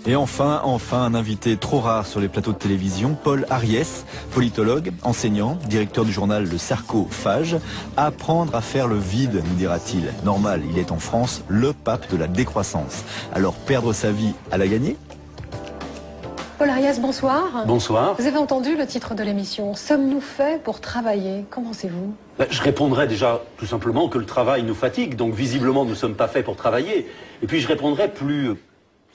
Et enfin, un invité trop rare sur les plateaux de télévision, Paul Ariès, politologue, enseignant, directeur du journal Le Sarcophage. Apprendre à faire le vide, nous dira-t-il. Normal, il est en France le pape de la décroissance. Alors perdre sa vie à la gagner ? Paul Ariès, bonsoir. Bonsoir. Vous avez entendu le titre de l'émission. Sommes-nous faits pour travailler? Qu'en pensez-vous? Je répondrai déjà tout simplement que le travail nous fatigue, donc visiblement nous ne sommes pas faits pour travailler. Et puis je répondrai plus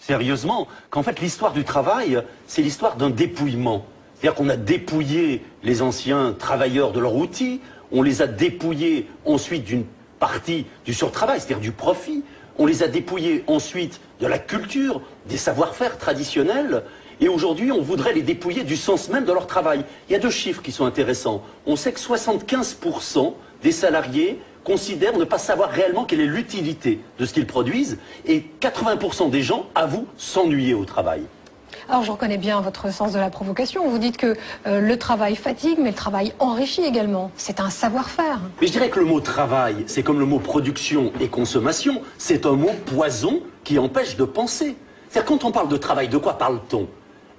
sérieusement qu'en fait l'histoire du travail, c'est l'histoire d'un dépouillement. C'est-à-dire qu'on a dépouillé les anciens travailleurs de leurs outils, on les a dépouillés ensuite d'une partie du surtravail, c'est-à-dire du profit, on les a dépouillés ensuite de la culture, des savoir-faire traditionnels, et aujourd'hui on voudrait les dépouiller du sens même de leur travail. Il y a deux chiffres qui sont intéressants. On sait que 75% des salariés considèrent ne pas savoir réellement quelle est l'utilité de ce qu'ils produisent, et 80% des gens avouent s'ennuyer au travail. Alors je reconnais bien votre sens de la provocation. Vous dites que le travail fatigue, mais le travail enrichit également. C'est un savoir-faire. Mais je dirais que le mot travail, c'est comme le mot production et consommation, c'est un mot poison qui empêche de penser. C'est-à-dire quand on parle de travail, de quoi parle-t-on?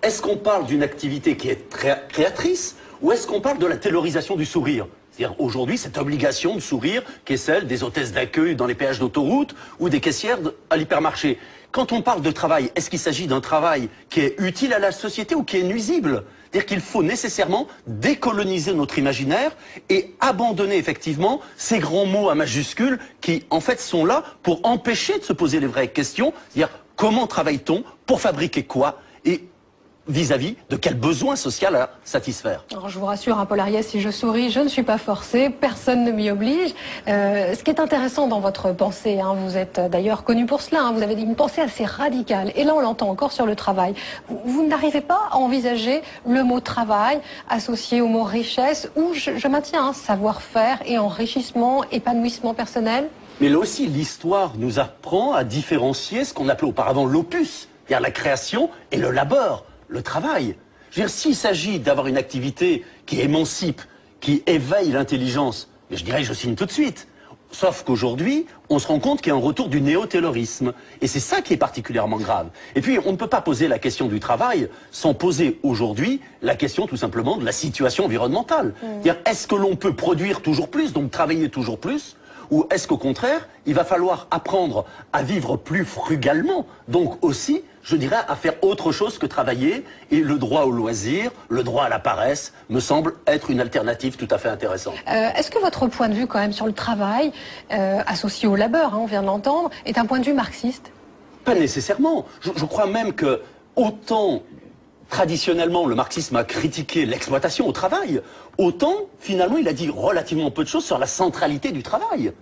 Est-ce qu'on parle d'une activité qui est créatrice, ou est-ce qu'on parle de la taylorisation du sourire? C'est-à-dire aujourd'hui cette obligation de sourire qui est celle des hôtesses d'accueil dans les péages d'autoroute ou des caissières à l'hypermarché. Quand on parle de travail, est-ce qu'il s'agit d'un travail qui est utile à la société ou qui est nuisible? C'est-à-dire qu'il faut nécessairement décoloniser notre imaginaire et abandonner effectivement ces grands mots à majuscules qui en fait sont là pour empêcher de se poser les vraies questions. C'est-à-dire comment travaille-t-on, pour fabriquer quoi et vis-à-vis de quel besoin social à satisfaire. Alors je vous rassure, hein, Paul Ariès, si je souris, je ne suis pas forcée, personne ne m'y oblige. Ce qui est intéressant dans votre pensée, hein, vous êtes d'ailleurs connu pour cela, hein, vous avez une pensée assez radicale, et là on l'entend encore sur le travail. Vous n'arrivez pas à envisager le mot travail associé au mot richesse, ou je maintiens hein, savoir-faire et enrichissement, épanouissement personnel? Mais là aussi, l'histoire nous apprend à différencier ce qu'on appelait auparavant l'opus, c'est-à-dire la création, et le labeur. Le travail. Je veux dire, s'il s'agit d'avoir une activité qui émancipe, qui éveille l'intelligence, je dirais, je signe tout de suite. Sauf qu'aujourd'hui, on se rend compte qu'il y a un retour du néo-taylorisme. Et c'est ça qui est particulièrement grave. Et puis, on ne peut pas poser la question du travail sans poser aujourd'hui la question tout simplement de la situation environnementale. C'est-à-dire, est-ce que l'on peut produire toujours plus, donc travailler toujours plus, ou est-ce qu'au contraire, il va falloir apprendre à vivre plus frugalement, donc aussi, je dirais, à faire autre chose que travailler, et le droit au loisir, le droit à la paresse, me semble être une alternative tout à fait intéressante. Est-ce que votre point de vue quand même sur le travail, associé au labeur, hein, on vient de l'entendre, est un point de vue marxiste? Pas nécessairement. Je crois même que autant traditionnellement le marxisme a critiqué l'exploitation au travail, autant finalement il a dit relativement peu de choses sur la centralité du travail.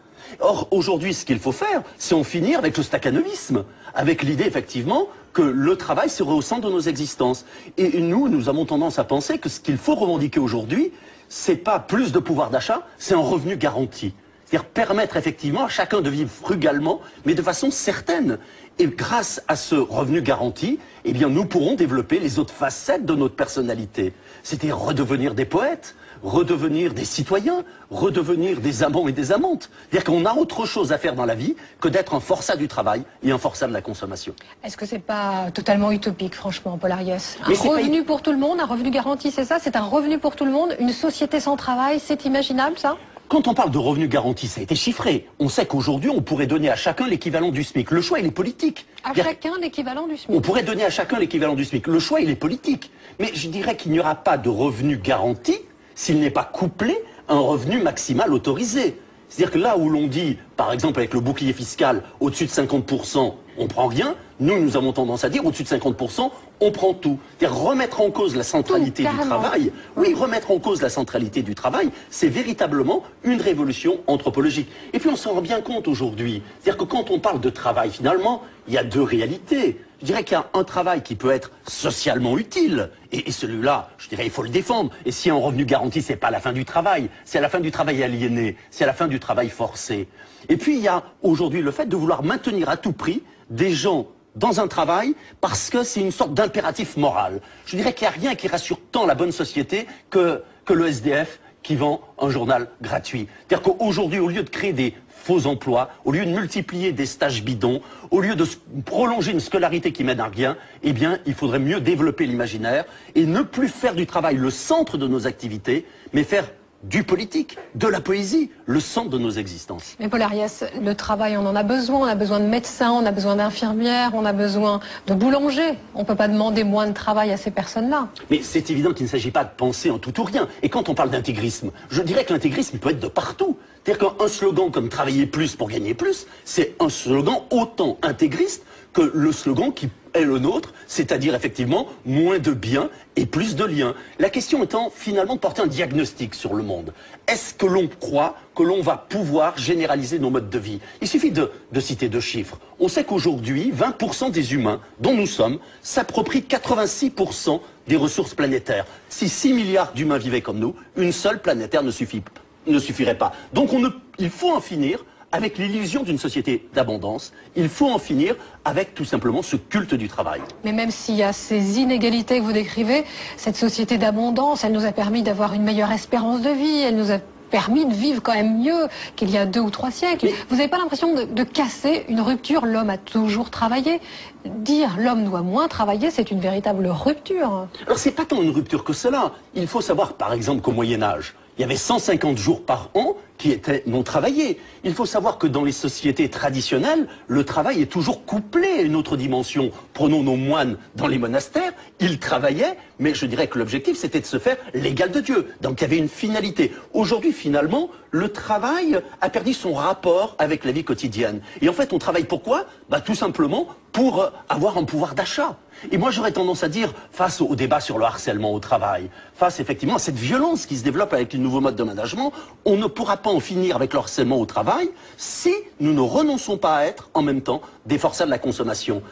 Or aujourd'hui ce qu'il faut faire, c'est en finir avec le stakhanovisme, avec l'idée effectivement que le travail serait au centre de nos existences. Et nous avons tendance à penser que ce qu'il faut revendiquer aujourd'hui, c'est pas plus de pouvoir d'achat, c'est un revenu garanti. C'est-à-dire permettre effectivement à chacun de vivre frugalement, mais de façon certaine. Et grâce à ce revenu garanti, eh bien, nous pourrons développer les autres facettes de notre personnalité. C'est-à-dire redevenir des poètes, redevenir des citoyens, redevenir des amants et des amantes. C'est-à-dire qu'on a autre chose à faire dans la vie que d'être un forçat du travail et un forçat de la consommation. Est-ce que c'est pas totalement utopique, franchement, Paul Ariès? Un revenu pour tout le monde, un revenu garanti, c'est ça? C'est un revenu pour tout le monde? Une société sans travail, c'est imaginable, ça? Quand on parle de revenu garanti, ça a été chiffré. On sait qu'aujourd'hui, on pourrait donner à chacun l'équivalent du SMIC. Le choix, il est politique. À chacun l'équivalent du SMIC. On pourrait donner à chacun l'équivalent du SMIC. Le choix, il est politique. Mais je dirais qu'il n'y aura pas de revenu garanti s'il n'est pas couplé à un revenu maximal autorisé. C'est-à-dire que là où l'on dit, par exemple avec le bouclier fiscal, au-dessus de 50%, on prend rien, nous avons tendance à dire au-dessus de 50%, on prend tout. C'est-à-dire remettre en cause la centralité du travail. Oui, remettre en cause la centralité du travail, c'est véritablement une révolution anthropologique. Et puis on s'en rend bien compte aujourd'hui. C'est-à-dire que quand on parle de travail, finalement, il y a deux réalités. Je dirais qu'il y a un travail qui peut être socialement utile, et celui-là, je dirais, il faut le défendre. Et si un revenu garanti, c'est pas la fin du travail, c'est la fin du travail aliéné, c'est la fin du travail forcé. Et puis il y a aujourd'hui le fait de vouloir maintenir à tout prix des gens dans un travail parce que c'est une sorte d'impératif moral. Je dirais qu'il n'y a rien qui rassure tant la bonne société que le SDF qui vend un journal gratuit. C'est-à-dire qu'aujourd'hui, au lieu de créer des faux emplois, au lieu de multiplier des stages bidons, au lieu de prolonger une scolarité qui mène à rien, eh bien, il faudrait mieux développer l'imaginaire et ne plus faire du travail le centre de nos activités, mais faire du politique, de la poésie, le centre de nos existences. Mais Paul Ariès, le travail, on en a besoin de médecins, on a besoin d'infirmières, on a besoin de boulangers. On ne peut pas demander moins de travail à ces personnes-là. Mais c'est évident qu'il ne s'agit pas de penser en tout ou rien. Et quand on parle d'intégrisme, je dirais que l'intégrisme peut être de partout. C'est-à-dire qu'un slogan comme « travailler plus pour gagner plus », c'est un slogan autant intégriste que le slogan qui est le nôtre, c'est-à-dire effectivement moins de biens et plus de liens. La question étant finalement de porter un diagnostic sur le monde. Est-ce que l'on croit que l'on va pouvoir généraliser nos modes de vie? Il suffit de citer deux chiffres. On sait qu'aujourd'hui, 20% des humains, dont nous sommes, s'approprient 86% des ressources planétaires. Si 6 milliards d'humains vivaient comme nous, une seule planétaire ne suffirait pas. Donc il faut en finir avec l'illusion d'une société d'abondance. Il faut en finir avec tout simplement ce culte du travail. Mais même s'il y a ces inégalités que vous décrivez, cette société d'abondance, elle nous a permis d'avoir une meilleure espérance de vie, elle nous a permis de vivre quand même mieux qu'il y a 2 ou 3 siècles. Mais vous n'avez pas l'impression de casser une rupture? L'homme a toujours travaillé. Dire l'homme doit moins travailler, c'est une véritable rupture. Alors c'est pas tant une rupture que cela. Il faut savoir par exemple qu'au Moyen-Âge, il y avait 150 jours par an qui étaient non travaillés. Il faut savoir que dans les sociétés traditionnelles, le travail est toujours couplé à une autre dimension. Prenons nos moines dans les monastères, ils travaillaient, mais je dirais que l'objectif c'était de se faire l'égal de Dieu. Donc il y avait une finalité. Aujourd'hui finalement, le travail a perdu son rapport avec la vie quotidienne. Et en fait on travaille pourquoi? Tout simplement pour avoir un pouvoir d'achat. Et moi j'aurais tendance à dire, face au débat sur le harcèlement au travail, face effectivement à cette violence qui se développe avec les nouveaux modes de management, on ne pourra pas en finir avec le harcèlement au travail si nous ne renonçons pas à être en même temps des forçats de la consommation.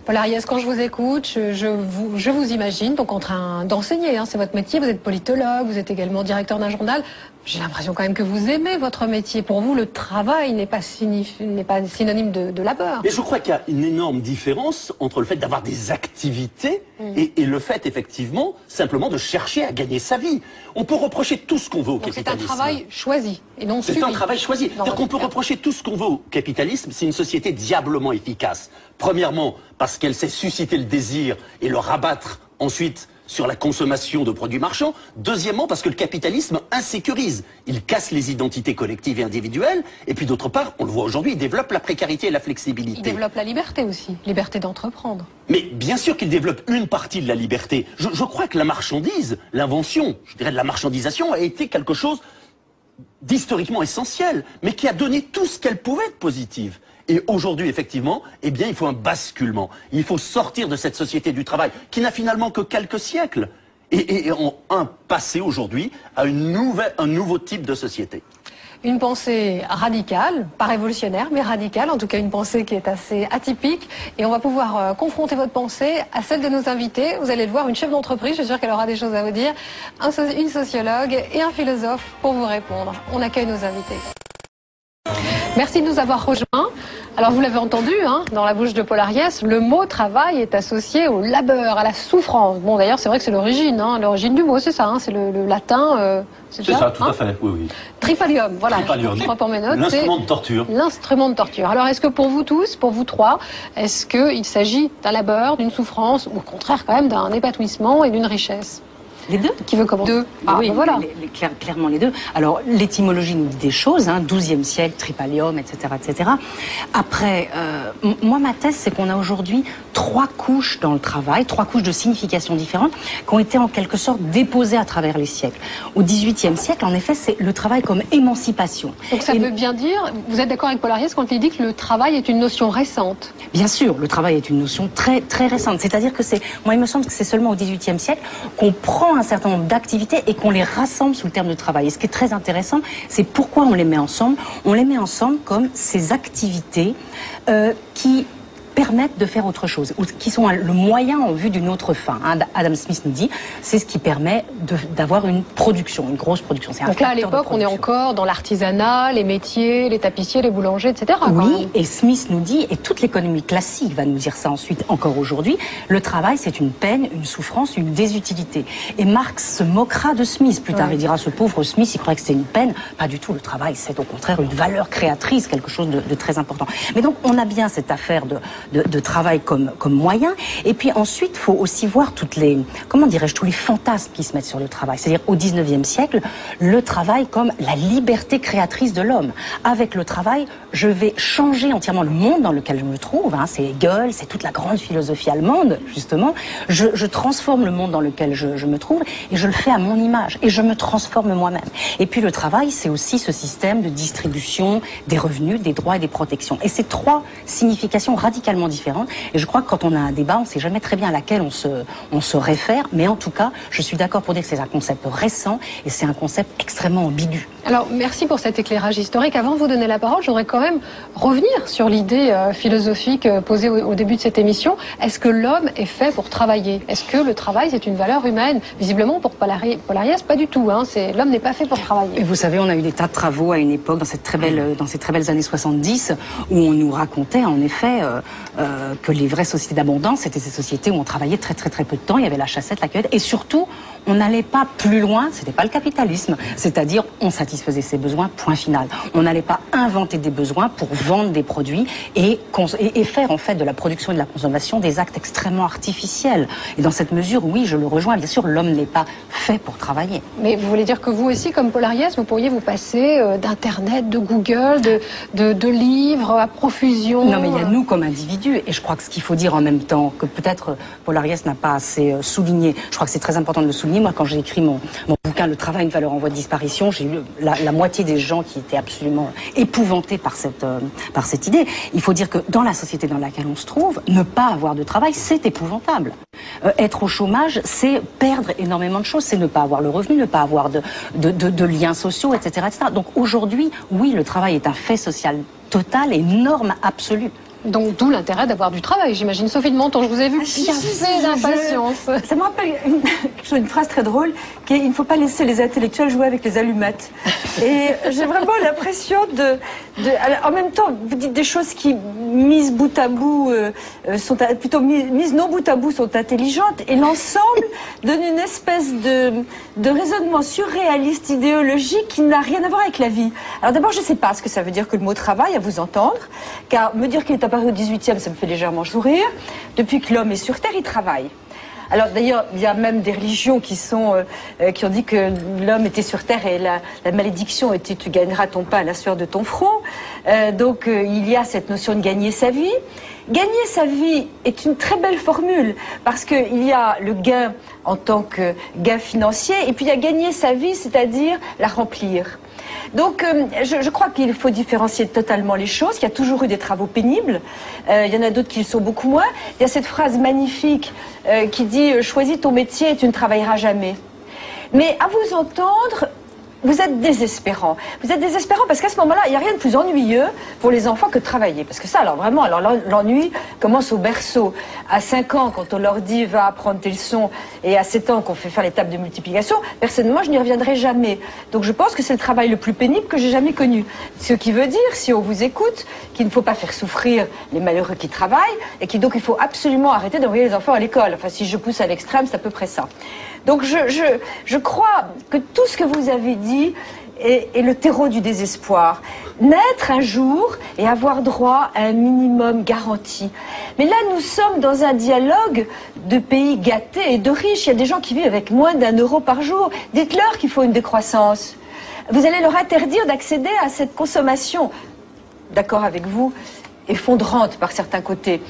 Paul Ariès, quand je vous écoute, je vous imagine donc en train d'enseigner, c'est votre métier, vous êtes politologue, vous êtes également directeur d'un journal. J'ai l'impression quand même que vous aimez votre métier. Pour vous, le travail n'est pas synonyme de labeur. Mais je crois qu'il y a une énorme différence entre le fait d'avoir des activités et le fait, effectivement, simplement de chercher à gagner sa vie. On peut reprocher tout ce qu'on veut au capitalisme. C'est un travail choisi et non subi. C'est un travail choisi. C'est-à-dire qu'on peut reprocher tout ce qu'on veut au capitalisme. C'est une société diablement efficace. Premièrement, parce qu'elle sait susciter le désir et le rabattre ensuite sur la consommation de produits marchands. Deuxièmement, parce que le capitalisme insécurise. Il casse les identités collectives et individuelles. Et puis d'autre part, on le voit aujourd'hui, il développe la précarité et la flexibilité. Il développe la liberté aussi, liberté d'entreprendre. Mais bien sûr qu'il développe une partie de la liberté. Je crois que la marchandise, l'invention, je dirais de la marchandisation, a été quelque chose d'historiquement essentiel, mais qui a donné tout ce qu'elle pouvait être positive. Et aujourd'hui, effectivement, eh bien, il faut un basculement. Il faut sortir de cette société du travail qui n'a finalement que quelques siècles et passer aujourd'hui à un nouveau type de société. Une pensée radicale, pas révolutionnaire, mais radicale, en tout cas une pensée qui est assez atypique. Et on va pouvoir confronter votre pensée à celle de nos invités. Vous allez le voir, une chef d'entreprise, je suis sûre qu'elle aura des choses à vous dire, une sociologue et un philosophe pour vous répondre. On accueille nos invités. Merci de nous avoir rejoints. Alors vous l'avez entendu, dans la bouche de Paul Ariès, le mot travail est associé au labeur, à la souffrance. Bon d'ailleurs c'est vrai que c'est l'origine, l'origine du mot, c'est ça, c'est le latin. C'est ça, tout à fait, oui. Tripalium, voilà. Tripalium. Je crois pour mes notes. L'instrument de torture. L'instrument de torture. Alors est-ce que pour vous tous, pour vous trois, est-ce qu'il s'agit d'un labeur, d'une souffrance, ou au contraire quand même d'un épanouissement et d'une richesse? Les deux. Qui veut commencer? Deux. Oui, voilà. Clairement les deux. Alors, l'étymologie nous dit des choses, 12e siècle, tripalium, etc., etc. Après, moi, ma thèse, c'est qu'on a aujourd'hui 3 couches dans le travail, 3 couches de significations différentes qui ont été en quelque sorte déposées à travers les siècles. Au XVIIIe siècle, en effet, c'est le travail comme émancipation. Donc ça veut bien dire, vous êtes d'accord avec Paul Ariès quand il dit que le travail est une notion récente? Bien sûr, le travail est une notion très, très récente. C'est-à-dire que moi, il me semble que c'est seulement au XVIIIe siècle qu'on prend un certain nombre d'activités et qu'on les rassemble sous le terme de travail. Et ce qui est très intéressant, c'est pourquoi on les met ensemble. On les met ensemble comme ces activités qui permettent de faire autre chose, ou qui sont le moyen en vue d'une autre fin. Adam Smith nous dit, c'est ce qui permet d'avoir une production, une grosse production. Donc là, à l'époque, on est encore dans l'artisanat, les métiers, les tapissiers, les boulangers, etc. Oui, et Smith nous dit, et toute l'économie classique va nous dire ça ensuite, encore aujourd'hui, le travail, c'est une peine, une souffrance, une désutilité. Et Marx se moquera de Smith. Plus tard, il dira, ce pauvre Smith, il croyait que c'était une peine. Pas du tout, le travail, c'est au contraire une valeur créatrice, quelque chose de très important. Mais donc, on a bien cette affaire de travail comme moyen. Et puis ensuite, il faut aussi voir toutes les, comment dirais-je, tous les fantasmes qui se mettent sur le travail. C'est-à-dire, au 19e siècle, le travail comme la liberté créatrice de l'homme. Avec le travail, je vais changer entièrement le monde dans lequel je me trouve. Hein, c'est Hegel, c'est toute la grande philosophie allemande, justement. Je transforme le monde dans lequel je me trouve et je le fais à mon image. Et je me transforme moi-même. Et puis le travail, c'est aussi ce système de distribution des revenus, des droits et des protections. Et c'est trois significations radicalement différentes. Et je crois que quand on a un débat, on ne sait jamais très bien à laquelle on se réfère. Mais en tout cas, je suis d'accord pour dire que c'est un concept récent et c'est un concept extrêmement ambigu. Alors, merci pour cet éclairage historique. Avant de vous donner la parole, je voudrais quand même revenir sur l'idée philosophique posée au début de cette émission. Est-ce que l'homme est fait pour travailler? Est-ce que le travail, c'est une valeur humaine? Visiblement, pour Paul Ariès, pas du tout. Hein. L'homme n'est pas fait pour travailler. Et vous savez, on a eu des tas de travaux à une époque, dans ces très belles années 70, où on nous racontait, en effet, que les vraies sociétés d'abondance, c'était ces sociétés où on travaillait très peu de temps, il y avait la chassette, la cueillette, et surtout, on n'allait pas plus loin, c'était pas le capitalisme, c'est-à-dire on satisfaisait ses besoins, point final. On n'allait pas inventer des besoins pour vendre des produits et faire en fait de la production et de la consommation des actes extrêmement artificiels. Et dans cette mesure, oui, je le rejoins, bien sûr, l'homme n'est pas fait pour travailler. Mais vous voulez dire que vous aussi, comme Paul Ariès, vous pourriez vous passer d'Internet, de Google, de livres à profusion? Non, mais il y a nous comme individus, et je crois que ce qu'il faut dire en même temps, que peut-être Paul Ariès n'a pas assez souligné, je crois que c'est très important de le souligner. Moi, quand j'ai écrit mon bouquin « Le travail, une valeur en voie de disparition », j'ai eu la moitié des gens qui étaient absolument épouvantés par cette idée. Il faut dire que dans la société dans laquelle on se trouve, ne pas avoir de travail, c'est épouvantable. Être au chômage, c'est perdre énormément de choses, c'est ne pas avoir le revenu, ne pas avoir de liens sociaux, etc., etc. Donc aujourd'hui, oui, le travail est un fait social total et norme absolue. Donc d'où l'intérêt d'avoir du travail, j'imagine. Sophie de Menton, je vous ai vu piaffer d'impatience. Ça me rappelle une phrase très drôle qui est « Il ne faut pas laisser les intellectuels jouer avec les allumettes ». Et j'ai vraiment l'impression en même temps, vous dites des choses qui, mises bout à bout, mises non bout à bout, sont intelligentes, et l'ensemble donne une espèce de raisonnement surréaliste, idéologique, qui n'a rien à voir avec la vie. Alors d'abord, je ne sais pas ce que ça veut dire que le mot travail, à vous entendre, car me dire qu'il est apparu au 18e, ça me fait légèrement sourire. Depuis que l'homme est sur Terre, il travaille. Alors d'ailleurs, il y a même des religions qui ont dit que l'homme était sur Terre et la malédiction était « tu gagneras ton pain à la sueur de ton front ». Donc il y a cette notion de gagner sa vie. Gagner sa vie est une très belle formule parce qu'il y a le gain en tant que gain financier et puis il y a gagner sa vie, c'est-à-dire la remplir. Donc je crois qu'il faut différencier totalement les choses. Il y a toujours eu des travaux pénibles. Il y en a d'autres qui le sont beaucoup moins. Il y a cette phrase magnifique qui dit « Choisis ton métier et tu ne travailleras jamais ». Mais à vous entendre, vous êtes désespérant. Vous êtes désespérant parce qu'à ce moment-là, il n'y a rien de plus ennuyeux pour les enfants que de travailler. Parce que ça, alors vraiment, l'ennui commence au berceau. À 5 ans, quand on leur dit « va apprendre tes leçons » et à 7 ans qu'on fait faire les tables de multiplication, personnellement, je n'y reviendrai jamais. Donc je pense que c'est le travail le plus pénible que j'ai jamais connu. Ce qui veut dire, si on vous écoute, qu'il ne faut pas faire souffrir les malheureux qui travaillent et donc il faut absolument arrêter d'envoyer les enfants à l'école. Enfin, si je pousse à l'extrême, c'est à peu près ça. Donc je crois que tout ce que vous avez dit est le terreau du désespoir. Naître un jour et avoir droit à un minimum garanti. Mais là, nous sommes dans un dialogue de pays gâtés et de riches. Il y a des gens qui vivent avec moins d'1 euro par jour. Dites-leur qu'il faut une décroissance. Vous allez leur interdire d'accéder à cette consommation, d'accord avec vous, effondrante par certains côtés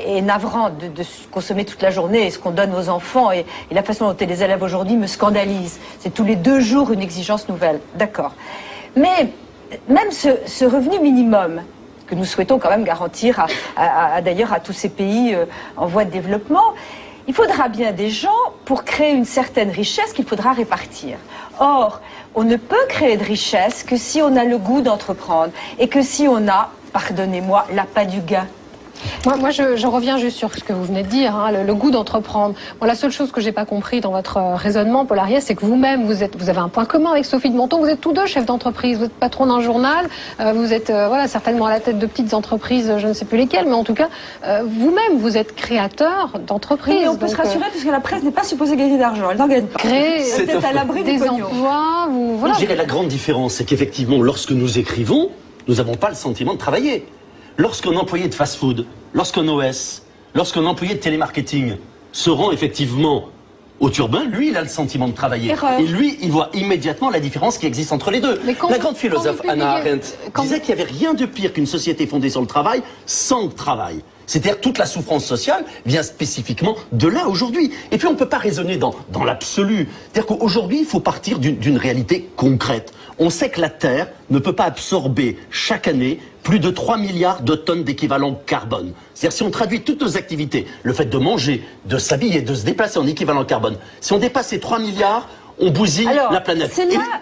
et navrante de consommer toute la journée, et ce qu'on donne aux enfants et la façon dont les élèves aujourd'hui me scandalisent. C'est tous les 2 jours une exigence nouvelle, d'accord. Mais même ce revenu minimum que nous souhaitons quand même garantir d'ailleurs à tous ces pays en voie de développement, il faudra bien des gens pour créer une certaine richesse qu'il faudra répartir. Or, on ne peut créer de richesse que si on a le goût d'entreprendre et que si on a, pardonnez-moi, l'appât du gain. Moi je reviens juste sur ce que vous venez de dire, hein, le goût d'entreprendre. Bon, la seule chose que j'ai pas compris dans votre raisonnement, Paul Ariès, c'est que vous-même, vous avez un point commun avec Sophie de Monton. Vous êtes tous deux chefs d'entreprise. Vous êtes patron d'un journal. Vous êtes voilà, certainement à la tête de petites entreprises, je ne sais plus lesquelles, mais en tout cas, vous-même, vous êtes créateur d'entreprises. Oui, on peut se rassurer parce que la presse n'est pas supposée gagner d'argent. Elle n'en gagne pas. Créer peut-être à l'abri des emplois. Voilà. Je dirais la grande différence, c'est qu'effectivement, lorsque nous écrivons, nous n'avons pas le sentiment de travailler. Lorsqu'un employé de fast-food, lorsqu'un OS, lorsqu'un employé de télémarketing se rend effectivement au turbin, lui, il a le sentiment de travailler. Erreur. Et lui, il voit immédiatement la différence qui existe entre les deux. La grande philosophe Hannah Arendt disait qu'il n'y avait rien de pire qu'une société fondée sur le travail sans travail. C'est-à-dire toute la souffrance sociale vient spécifiquement de là aujourd'hui. Et puis on ne peut pas raisonner dans l'absolu. C'est-à-dire qu'aujourd'hui, il faut partir d'une réalité concrète. On sait que la Terre ne peut pas absorber chaque année plus de 3 milliards de tonnes d'équivalent carbone. C'est-à-dire si on traduit toutes nos activités, le fait de manger, de s'habiller, de se déplacer en équivalent carbone, si on dépasse ces 3 milliards, on bousille la planète.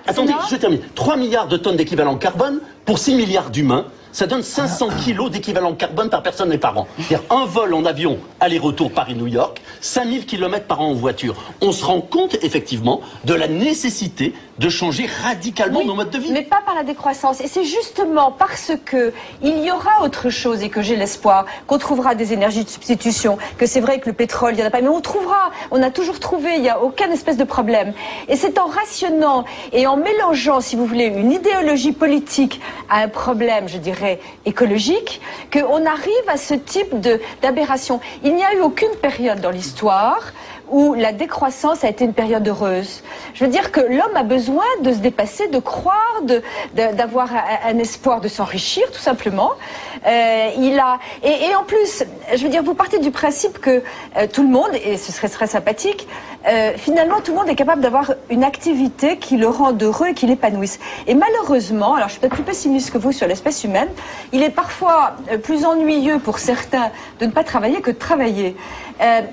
Attendez, je termine. 3 milliards de tonnes d'équivalent carbone pour 6 milliards d'humains. Ça donne 500 kilos d'équivalent carbone par personne et par an. C'est-à-dire un vol en avion aller-retour Paris-New York, 5000 km par an en voiture. On se rend compte effectivement de la nécessité de changer radicalement nos modes de vie. Mais pas par la décroissance. Et c'est justement parce que il y aura autre chose et que j'ai l'espoir qu'on trouvera des énergies de substitution, que c'est vrai que le pétrole, il n'y en a pas, mais on trouvera, on a toujours trouvé, il n'y a aucun espèce de problème. Et c'est en rationnant et en mélangeant, si vous voulez, une idéologie politique à un problème, je dirais, écologique, qu'on arrive à ce type d'aberration. Il n'y a eu aucune période dans l'histoire où la décroissance a été une période heureuse. Je veux dire que l'homme a besoin de se dépasser, de croire, d'avoir un espoir de s'enrichir, tout simplement. Et en plus, je veux dire, vous partez du principe que tout le monde, et ce serait très sympathique, finalement tout le monde est capable d'avoir une activité qui le rend heureux et qui l'épanouisse. Et malheureusement, alors je suis peut-être plus pessimiste que vous sur l'espèce humaine, il est parfois plus ennuyeux pour certains de ne pas travailler que de travailler.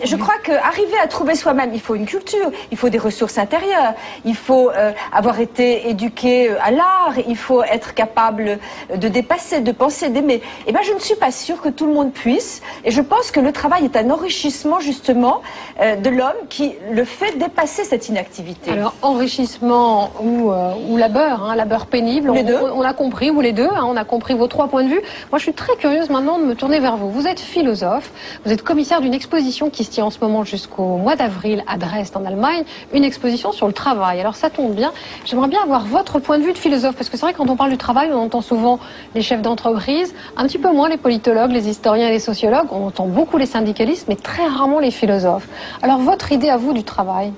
Je crois qu'arriver à trouver soi-même, il faut une culture, il faut des ressources intérieures, il faut avoir été éduqué à l'art, il faut être capable de dépasser, de penser, d'aimer. Eh bien, je ne suis pas sûre que tout le monde puisse, et je pense que le travail est un enrichissement justement de l'homme qui le fait dépasser cette inactivité. Alors, enrichissement ou labeur, hein, labeur pénible, on a compris, ou les deux, hein, on a compris vos 3 points de vue. Moi, je suis très curieuse maintenant de me tourner vers vous. Vous êtes philosophe, vous êtes commissaire d'une exposition qui se tient en ce moment jusqu'au mois d'avril à Dresde en Allemagne, une exposition sur le travail. Alors ça tombe bien, j'aimerais bien avoir votre point de vue de philosophe, parce que c'est vrai que quand on parle du travail, on entend souvent les chefs d'entreprise, un petit peu moins les politologues, les historiens et les sociologues, on entend beaucoup les syndicalistes, mais très rarement les philosophes. Alors votre idée à vous du travail ?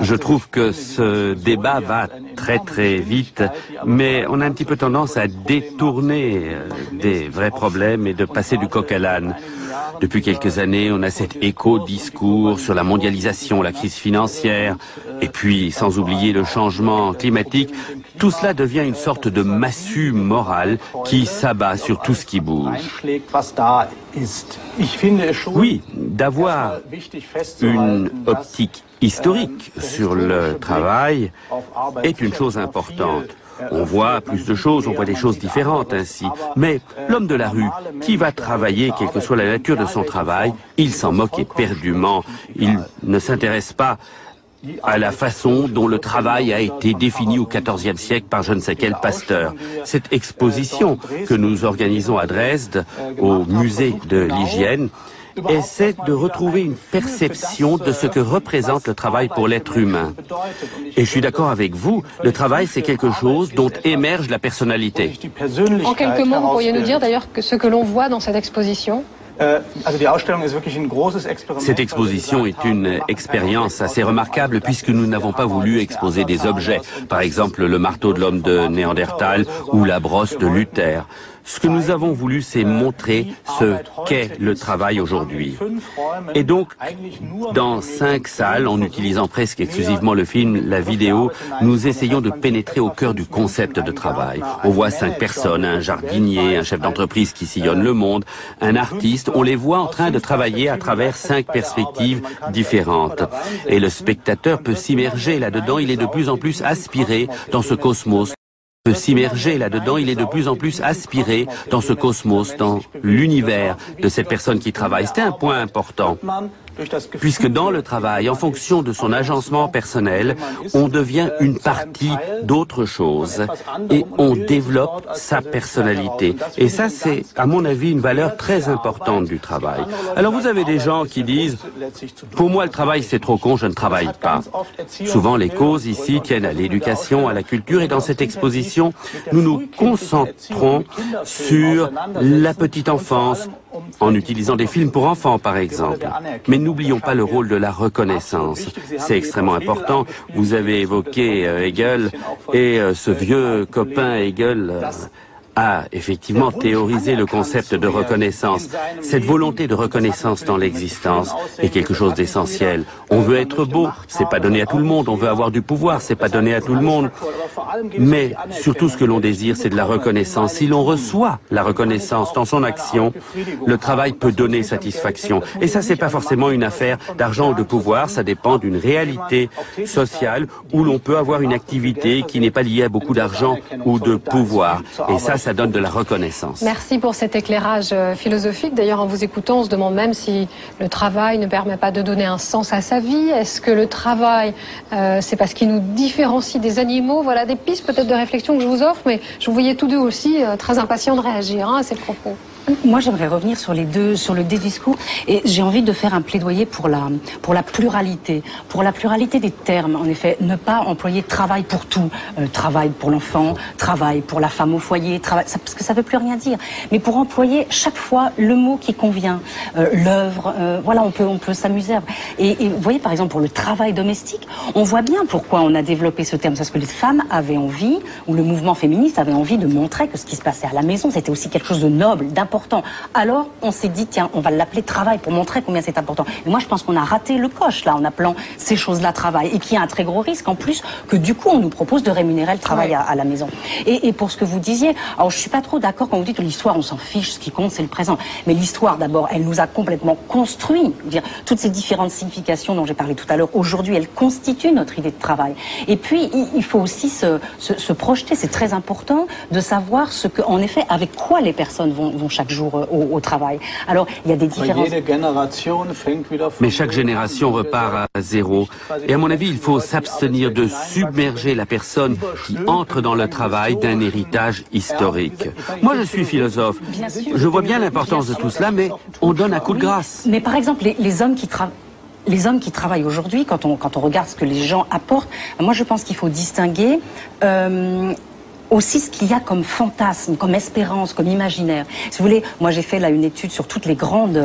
Je trouve que ce débat va très très vite, mais on a un petit peu tendance à détourner des vrais problèmes et de passer du coq à l'âne. Depuis quelques années, on a cet éco-discours sur la mondialisation, la crise financière, et puis sans oublier le changement climatique. Tout cela devient une sorte de massue morale qui s'abat sur tout ce qui bouge. Oui, d'avoir une optique historique sur le travail est une chose importante. On voit plus de choses, on voit des choses différentes ainsi. Mais l'homme de la rue, qui va travailler, quelle que soit la nature de son travail, il s'en moque éperdument. Il ne s'intéresse pas à la façon dont le travail a été défini au XIVe siècle par je ne sais quel pasteur. Cette exposition que nous organisons à Dresde, au musée de l'hygiène, essaie de retrouver une perception de ce que représente le travail pour l'être humain. Et je suis d'accord avec vous, le travail c'est quelque chose dont émerge la personnalité. En quelques mots, vous pourriez nous dire d'ailleurs ce que l'on voit dans cette exposition ? Cette exposition est une expérience assez remarquable puisque nous n'avons pas voulu exposer des objets, par exemple le marteau de l'homme de Néandertal ou la brosse de Luther. Ce que nous avons voulu, c'est montrer ce qu'est le travail aujourd'hui. Et donc, dans 5 salles, en utilisant presque exclusivement le film, la vidéo, nous essayons de pénétrer au cœur du concept de travail. On voit 5 personnes, un jardinier, un chef d'entreprise qui sillonne le monde, un artiste. On les voit en train de travailler à travers 5 perspectives différentes. Et le spectateur peut s'immerger là-dedans. Il est de plus en plus aspiré dans ce cosmos s'immerger là-dedans, il est de plus en plus aspiré dans ce cosmos, dans l'univers de cette personne qui travaille. C'était un point important. Puisque dans le travail, en fonction de son agencement personnel, on devient une partie d'autre chose et on développe sa personnalité. Et ça, c'est, à mon avis, une valeur très importante du travail. Alors vous avez des gens qui disent « Pour moi, le travail, c'est trop con, je ne travaille pas ». Souvent, les causes ici tiennent à l'éducation, à la culture, et dans cette exposition, nous nous concentrons sur la petite enfance, en utilisant des films pour enfants, par exemple. Mais n'oublions pas le rôle de la reconnaissance. C'est extrêmement important. Vous avez évoqué Hegel, et ce vieux copain Hegel a effectivement théorisé le concept de reconnaissance. Cette volonté de reconnaissance dans l'existence est quelque chose d'essentiel. On veut être beau, c'est pas donné à tout le monde. On veut avoir du pouvoir, c'est pas donné à tout le monde. Mais surtout ce que l'on désire, c'est de la reconnaissance. Si l'on reçoit la reconnaissance dans son action, le travail peut donner satisfaction. Et ça, c'est pas forcément une affaire d'argent ou de pouvoir, ça dépend d'une réalité sociale où l'on peut avoir une activité qui n'est pas liée à beaucoup d'argent ou de pouvoir. Et ça donne de la reconnaissance. Merci pour cet éclairage philosophique. D'ailleurs, en vous écoutant, on se demande même si le travail ne permet pas de donner un sens à sa vie. Est-ce que le travail, c'est parce qu'il nous différencie des animaux? Voilà des pistes peut-être de réflexion que je vous offre, mais je vous voyais tous deux aussi très impatients de réagir à ces propos. Moi, j'aimerais revenir sur le discours, et j'ai envie de faire un plaidoyer pour la pluralité des termes. En effet, ne pas employer travail pour tout, travail pour l'enfant, travail pour la femme au foyer, parce que ça veut plus rien dire. Mais pour employer chaque fois le mot qui convient, l'œuvre, voilà, on peut s'amuser. Et vous voyez, par exemple, pour le travail domestique, on voit bien pourquoi on a développé ce terme, parce que les femmes avaient envie, ou le mouvement féministe avait envie de montrer que ce qui se passait à la maison, c'était aussi quelque chose de noble, d'important. Alors, on s'est dit, tiens, on va l'appeler travail pour montrer combien c'est important. Et moi, je pense qu'on a raté le coche, là, en appelant ces choses-là travail. Et qu'il y a un très gros risque, en plus, que du coup, on nous propose de rémunérer le travail à la maison. Et pour ce que vous disiez, alors, je suis pas trop d'accord quand vous dites que l'histoire, on s'en fiche, ce qui compte, c'est le présent. Mais l'histoire, d'abord, elle nous a complètement construit. Dire, toutes ces différentes significations dont j'ai parlé tout à l'heure, aujourd'hui, elles constituent notre idée de travail. Et puis, il faut aussi se projeter. C'est très important de savoir en effet, avec quoi les personnes vont chaque jour au travail. Alors, il y a des différences. Mais chaque génération repart à zéro. Et à mon avis, il faut s'abstenir de submerger la personne qui entre dans le travail d'un héritage historique. Moi, je suis philosophe. Je vois bien l'importance de tout cela, mais on donne un coup de grâce. Mais par exemple, les hommes qui travaillent aujourd'hui, quand on regarde ce que les gens apportent, moi je pense qu'il faut distinguer aussi ce qu'il y a comme fantasme, comme espérance, comme imaginaire. Si vous voulez, moi j'ai fait là une étude sur toutes les grandes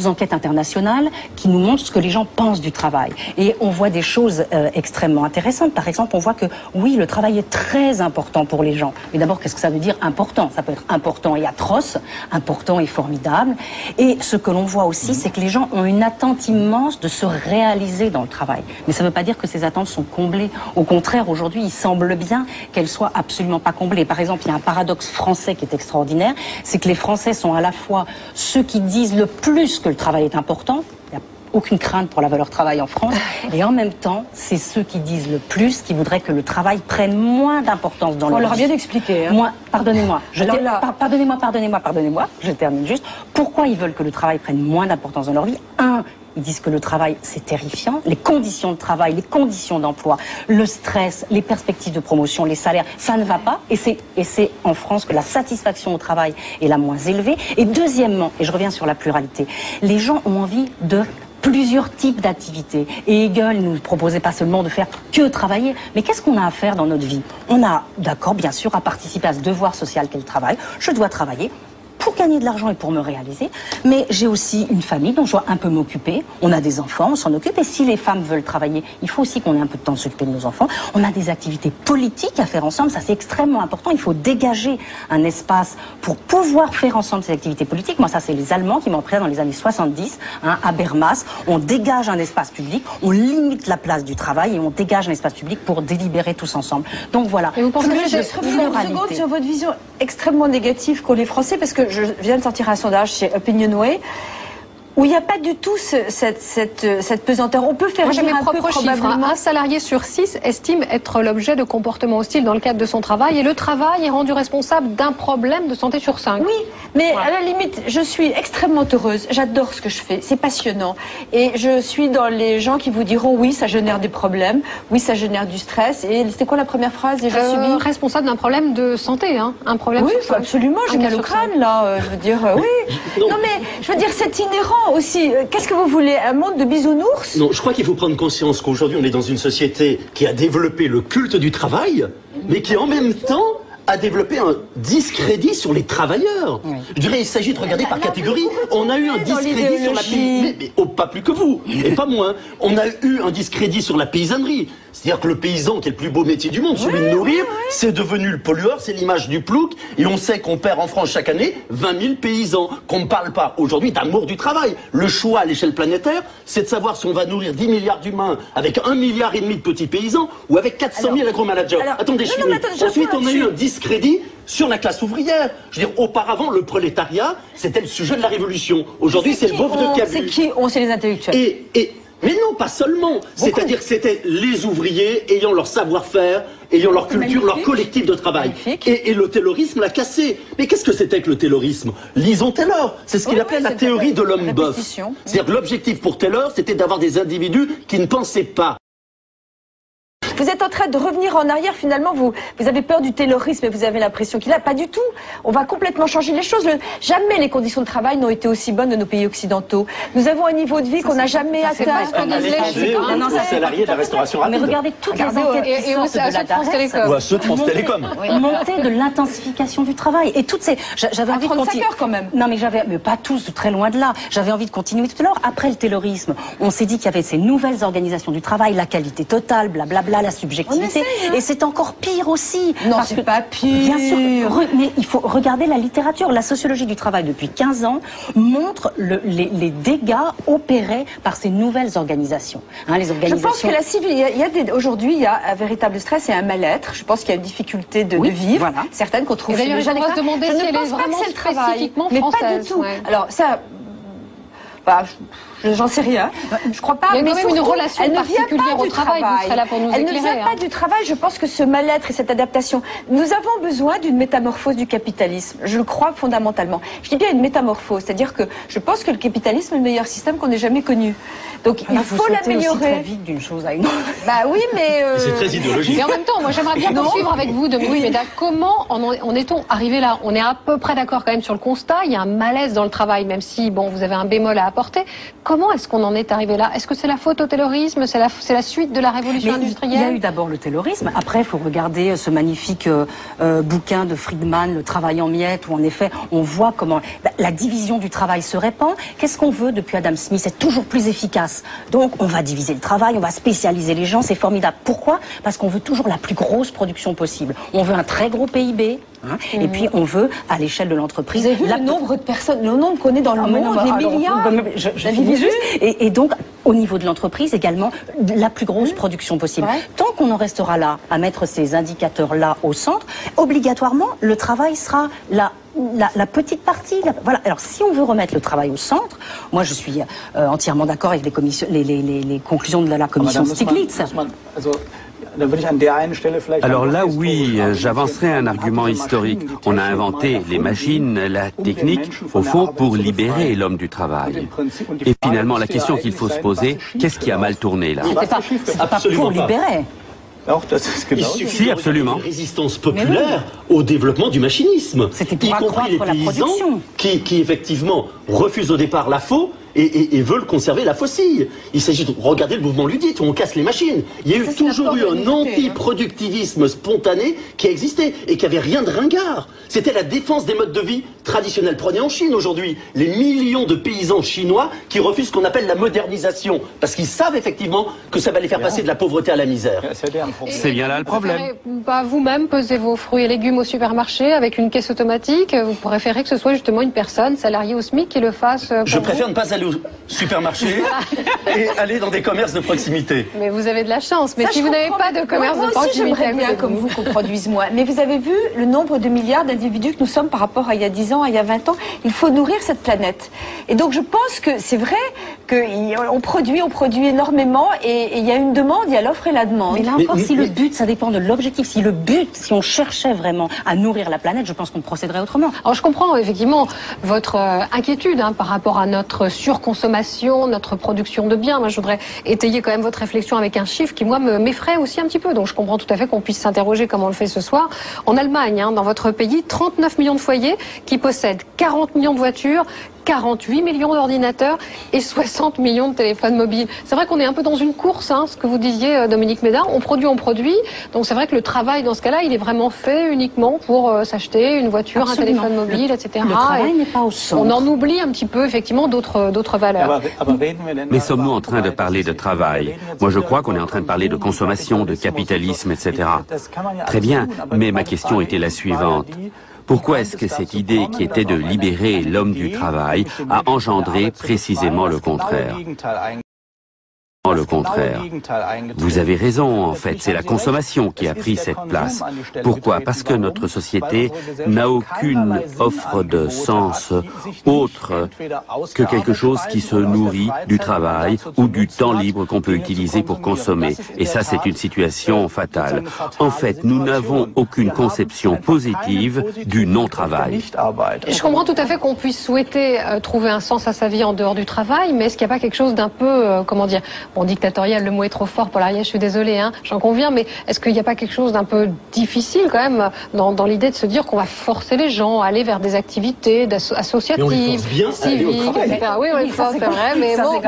enquêtes internationales qui nous montrent ce que les gens pensent du travail. Et on voit des choses extrêmement intéressantes. Par exemple, on voit que oui, le travail est très important pour les gens. Mais d'abord, qu'est-ce que ça veut dire important? Ça peut être important et atroce, important et formidable. Et ce que l'on voit aussi, c'est que les gens ont une attente immense de se réaliser dans le travail. Mais ça ne veut pas dire que ces attentes sont comblées. Au contraire, aujourd'hui, il semble bien qu'elles soient absolument pas comblées. Par exemple, il y a un paradoxe français qui est extraordinaire, c'est que les Français sont à la fois ceux qui disent le plus que le travail est important, il n'y a aucune crainte pour la valeur travail en France, et en même temps, c'est ceux qui disent le plus qui voudraient que le travail prenne moins d'importance dans leur vie. On leur a bien expliqué. Moi, pardonnez-moi, pardonnez-moi, je termine juste. Pourquoi ils veulent que le travail prenne moins d'importance dans leur vie? Ils disent que le travail, c'est terrifiant. Les conditions de travail, les conditions d'emploi, le stress, les perspectives de promotion, les salaires, ça ne va pas. Et c'est en France que la satisfaction au travail est la moins élevée. Et deuxièmement, et je reviens sur la pluralité, les gens ont envie de plusieurs types d'activités. Et Hegel ne nous proposait pas seulement de faire que travailler, mais qu'est-ce qu'on a à faire dans notre vie? On a, d'accord, bien sûr, à participer à ce devoir social qu'est le travail. Je dois travailler pour gagner de l'argent et pour me réaliser, mais j'ai aussi une famille dont je dois un peu m'occuper. On a des enfants, on s'en occupe, et si les femmes veulent travailler, il faut aussi qu'on ait un peu de temps de s'occuper de nos enfants. On a des activités politiques à faire ensemble, ça c'est extrêmement important. Il faut dégager un espace pour pouvoir faire ensemble ces activités politiques. Moi, ça c'est les Allemands qui m'ont appris dans les années 70, à Bermas. On dégage un espace public, on limite la place du travail et on dégage un espace public pour délibérer tous ensemble. Donc voilà. Et vous pensez que je reviens une seconde sur votre vision extrêmement négative qu'ont les Français, parce que je viens de sortir un sondage chez Opinionway. où il n'y a pas du tout cette pesanteur. On peut faire Moi, j'ai mes un peu propres chiffres. probablement. Un salarié sur 6 estime être l'objet de comportements hostiles dans le cadre de son travail et le travail est rendu responsable d'un problème de santé sur 5. Oui, mais à la limite, je suis extrêmement heureuse. J'adore ce que je fais. C'est passionnant. Et je suis dans les gens qui vous diront oui, ça génère des problèmes, oui, ça génère du stress. Et c'était quoi la première phrase déjà subie? Responsable d'un problème de santé, hein, un problème. Oui, sur 5. absolument. J'ai mal au crâne là. Je veux dire, oui. Non, mais je veux dire, c'est inhérent aussi. Qu'est-ce que vous voulez? Un monde de bisounours? Non, je crois qu'il faut prendre conscience qu'aujourd'hui, on est dans une société qui a développé le culte du travail, mais qui en même temps a développé un discrédit sur les travailleurs. Oui. Je dirais, il s'agit de regarder par catégorie. On a eu un discrédit sur la paysannerie, mais pas plus que vous, et pas moins. On a eu un discrédit sur la paysannerie. C'est-à-dire que le paysan, qui est le plus beau métier du monde, celui de nourrir, c'est devenu le pollueur, c'est l'image du plouc, et on sait qu'on perd en France chaque année 20 000 paysans, qu'on ne parle pas aujourd'hui d'amour du travail. Le choix à l'échelle planétaire, c'est de savoir si on va nourrir 10 milliards d'humains avec 1,5 milliard de petits paysans, ou avec 400 000 agro-managers. Attendez, je finis. Ensuite, on a eu un discrédit sur la classe ouvrière. Je veux dire, auparavant, le prolétariat, c'était le sujet de la révolution. Aujourd'hui, c'est le beauf de Cabu. C'est qui? C'est les intellectuels. Mais non, pas seulement. C'est-à-dire que c'était les ouvriers ayant leur savoir-faire, ayant leur culture, leur collectif de travail. Et le taylorisme l'a cassé. Mais qu'est-ce que c'était que le taylorisme? Lisons Taylor. C'est ce qu'il appelait la théorie de l'homme bœuf. C'est-à-dire que l'objectif pour Taylor, c'était d'avoir des individus qui ne pensaient pas. Vous êtes en train de revenir en arrière, finalement, vous avez peur du taylorisme et vous avez l'impression qu'il a pas du tout. On va complètement changer les choses. Jamais les conditions de travail n'ont été aussi bonnes de nos pays occidentaux. Nous avons un niveau de vie qu'on n'a jamais atteint. Un salarié de la restauration rapide. Mais regardez toutes les enquêtes qui sortent de la DARES. Ou à ceux de France Télécom. Montée de l'intensification du travail. Et toutes ces... J'avais envie de continuer. Quand même. Non, mais pas tous, très loin de là. J'avais envie de continuer tout à l'heure. Après le taylorisme, on s'est dit qu'il y avait ces nouvelles organisations du travail, la qualité totale, blablabla, la subjectivité. Et c'est encore pire aussi. Non, c'est pas pire. Bien sûr. Mais il faut regarder la littérature. La sociologie du travail depuis 15 ans montre les dégâts opérés par ces nouvelles organisations. Les organisations... Je pense que la civile, aujourd'hui, il y a un véritable stress et un mal-être. Je pense qu'il y a une difficulté de vivre. Voilà. Certaines qu'on trouve chez les jeunes. On va se demander si elle est vraiment spécifiquement française. Mais pas du tout. Alors ça... J'en sais rien. Je crois pas. Il y a quand même une relation particulière au travail. Vous serez là pour nous éclairer. Elle ne vient pas du travail. Je pense que ce mal-être et cette adaptation, nous avons besoin d'une métamorphose du capitalisme. Je le crois fondamentalement. Je dis bien une métamorphose, c'est-à-dire que je pense que le capitalisme est le meilleur système qu'on ait jamais connu. Donc il faut l'améliorer. Très vite d'une chose à une autre. Bah oui, mais c'est très idéologique. Mais en même temps, moi j'aimerais bien poursuivre avec vous, Dominique Méda. Comment en est-on arrivé là? On est à peu près d'accord quand même sur le constat. Il y a un malaise dans le travail, même si bon, vous avez un bémol à apporter. Comment est-ce qu'on en est arrivé là? Est-ce que c'est la faute au taylorisme? C'est la suite de la révolution industrielle? Il y a eu d'abord le taylorisme. Après, il faut regarder ce magnifique bouquin de Friedman, Le travail en miettes, où en effet, on voit comment la division du travail se répand. Qu'est-ce qu'on veut depuis Adam Smith? C'est toujours plus efficace. Donc, on va diviser le travail, on va spécialiser les gens, c'est formidable. Pourquoi? Parce qu'on veut toujours la plus grosse production possible. On veut un très gros PIB. Et puis on veut, à l'échelle de l'entreprise... Vous avez vu le nombre de personnes, le nombre qu'on est dans le monde, les milliards et donc, au niveau de l'entreprise également, la plus grosse production possible. Tant qu'on en restera là, à mettre ces indicateurs-là au centre, obligatoirement, le travail sera la petite partie. Voilà. Alors, si on veut remettre le travail au centre, moi je suis entièrement d'accord avec les conclusions de la commission Stiglitz. Alors là, oui, j'avancerai un argument historique. On a inventé les machines, la technique, au fond, pour libérer l'homme du travail. Et finalement, la question qu'il faut se poser, qu'est-ce qui a mal tourné là? C'est pas pour libérer. Il suffit si, absolument. Une résistance populaire au développement du machinisme. C'était pour y compris les paysans qui effectivement refusent au départ la faux et veulent conserver la faucille. Il s'agit de regarder le mouvement luddite où on casse les machines. Il y a toujours eu un anti-productivisme spontané qui a existé et qui avait rien de ringard. C'était la défense des modes de vie traditionnels. Prenez en Chine aujourd'hui les millions de paysans chinois qui refusent ce qu'on appelle la modernisation parce qu'ils savent effectivement que ça va les faire passer de la pauvreté à la misère. C'est bien là le problème. Vous-même pesez vos fruits et légumes au supermarché avec une caisse automatique. Vous préférez que ce soit justement une personne salariée au SMIC qui le fasse pour Je préfère ne pas aller aller au supermarché et aller dans des commerces de proximité. Mais vous avez de la chance. Mais Ça, si je vous n'avez comprends. pas de commerce Moi de aussi, proximité, j'aimerais bien, comme vous, qu'on produise moins. Mais vous avez vu le nombre de milliards d'individus que nous sommes par rapport à il y a 10 ans, à il y a 20 ans. Il faut nourrir cette planète. Et donc, je pense que c'est vrai qu'on produit énormément et il y a une demande, il y a l'offre et la demande. Mais là encore, si le but, ça dépend de l'objectif. Si le but, si on cherchait vraiment à nourrir la planète, je pense qu'on procéderait autrement. Alors je comprends effectivement votre inquiétude par rapport à notre surconsommation, notre production de biens. Moi, je voudrais étayer quand même votre réflexion avec un chiffre qui, moi, m'effraie aussi un petit peu. Donc je comprends tout à fait qu'on puisse s'interroger comme on le fait ce soir. En Allemagne, dans votre pays, 39 millions de foyers qui possèdent 40 millions de voitures, 48 millions d'ordinateurs et 60 millions de téléphones mobiles. C'est vrai qu'on est un peu dans une course, ce que vous disiez, Dominique Méda. On produit. Donc c'est vrai que le travail, dans ce cas-là, il est vraiment fait uniquement pour s'acheter une voiture, Absolument. un téléphone mobile, etc. Le travail n'est pas au centre. On en oublie un petit peu, effectivement, d'autres valeurs. Mais sommes-nous en train de parler de travail? Moi, je crois qu'on est en train de parler de consommation, de capitalisme, etc. Très bien, mais ma question était la suivante. Pourquoi est-ce que cette idée qui était de libérer l'homme du travail a engendré précisément le contraire? Le contraire. Vous avez raison, en fait, c'est la consommation qui a pris cette place. Pourquoi? Parce que notre société n'a aucune offre de sens autre que quelque chose qui se nourrit du travail ou du temps libre qu'on peut utiliser pour consommer. Et ça, c'est une situation fatale. En fait, nous n'avons aucune conception positive du non-travail. Je comprends tout à fait qu'on puisse souhaiter trouver un sens à sa vie en dehors du travail, mais est-ce qu'il n'y a pas quelque chose d'un peu, comment dire, bon, dictatorial, le mot est trop fort pour l'Ariège, je suis désolée, j'en conviens, mais est-ce qu'il n'y a pas quelque chose d'un peu difficile quand même dans l'idée de se dire qu'on va forcer les gens à aller vers des activités associatives, civiques, etc. Oui, c'est vrai, mais bon,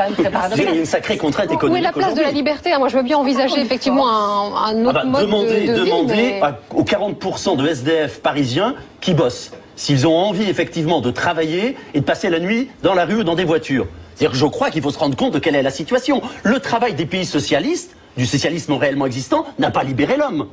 il y a une sacrée contrainte économique. où est la place de la liberté? Moi, je veux bien envisager effectivement un autre mode de vie. Demandez aux 40% de SDF parisiens qui bossent s'ils ont envie effectivement de travailler et de passer la nuit dans la rue ou dans des voitures. C'est-à-dire que je crois qu'il faut se rendre compte de quelle est la situation. Le travail des pays socialistes, du socialisme réellement existant, n'a pas libéré l'homme.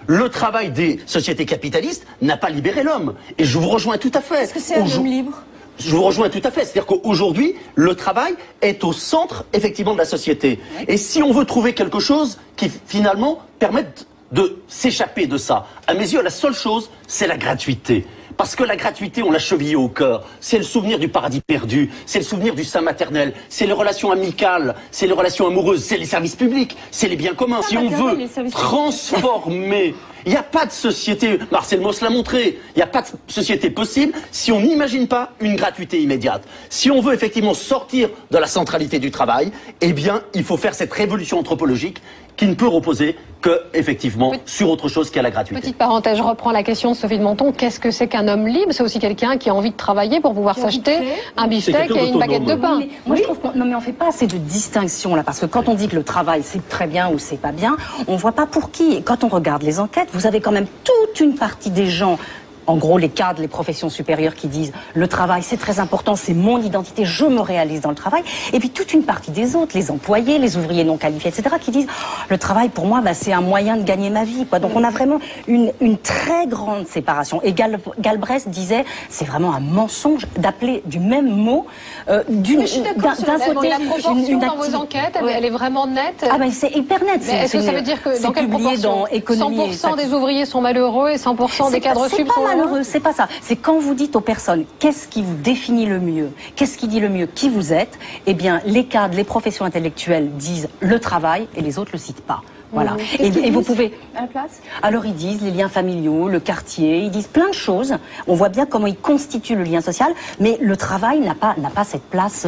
Le travail des sociétés capitalistes n'a pas libéré l'homme. Et je vous rejoins tout à fait. Est-ce que c'est un homme libre? Je vous rejoins tout à fait. C'est-à-dire qu'aujourd'hui, le travail est au centre, effectivement, de la société. Et si on veut trouver quelque chose qui, finalement, permette de s'échapper de ça, à mes yeux, la seule chose, c'est la gratuité. Parce que la gratuité, on l'a chevillée au cœur. C'est le souvenir du paradis perdu, c'est le souvenir du sein maternel, c'est les relations amicales, c'est les relations amoureuses, c'est les services publics, c'est les biens communs. Si on veut transformer, il n'y a pas de société, Marcel Mauss l'a montré, il n'y a pas de société possible si on n'imagine pas une gratuité immédiate. Si on veut effectivement sortir de la centralité du travail, eh bien, il faut faire cette révolution anthropologique qui ne peut reposer que, effectivement, sur autre chose qu'à la gratuité. Petite parenthèse, je reprends la question de Sophie de Menton. Qu'est-ce que c'est qu'un homme libre? C'est aussi quelqu'un qui a envie de travailler pour pouvoir s'acheter un beefsteak et une baguette de pain. Mais moi, je trouve qu'on on fait pas assez de distinction là, parce que quand on dit que le travail c'est très bien ou c'est pas bien, on voit pas pour qui. Et quand on regarde les enquêtes, vous avez quand même toute une partie des gens. En gros, les cadres, les professions supérieures qui disent le travail, c'est très important, c'est mon identité, je me réalise dans le travail. Et puis toute une partie des autres, les employés, les ouvriers non qualifiés, etc., qui disent le travail, pour moi, c'est un moyen de gagner ma vie. Donc on a vraiment une très grande séparation. Et Galbraith disait, c'est vraiment un mensonge d'appeler du même mot d'un côté la proportion dans vos enquêtes, elle est vraiment nette. Ah ben c'est hyper net. Est-ce que ça veut dire que dans quelle proportion 100% des ouvriers sont malheureux et 100% des cadres sup sont malheureux, c'est pas ça. C'est quand vous dites aux personnes qu'est-ce qui vous définit le mieux, qu'est-ce qui dit le mieux qui vous êtes, eh bien les cadres, les professions intellectuelles disent le travail et les autres le citent pas. Voilà. Et vous pouvez à la place. Alors ils disent les liens familiaux, le quartier, ils disent plein de choses. On voit bien comment ils constituent le lien social, mais le travail n'a pas cette place.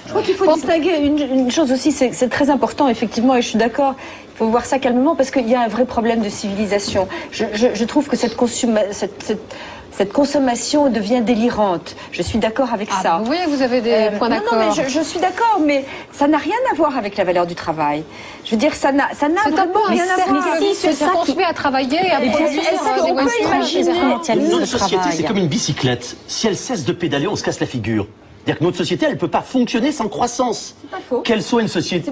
Je crois qu'il faut distinguer une chose aussi, c'est très important effectivement, et je suis d'accord. Il faut voir ça calmement parce qu'il y a un vrai problème de civilisation. Je trouve que cette consommation devient délirante. Je suis d'accord avec ça. Oui, vous avez des points d'accord. Non, mais je suis d'accord, mais ça n'a rien à voir avec la valeur du travail. Je veux dire, ça n'a vraiment rien à voir. C'est ça qu'on se met à travailler et à produire. On peut imaginer. Notre société, c'est comme une bicyclette. Si elle cesse de pédaler, on se casse la figure. C'est-à-dire que notre société, elle ne peut pas fonctionner sans croissance. C'est pas faux. Qu'elle soit une société...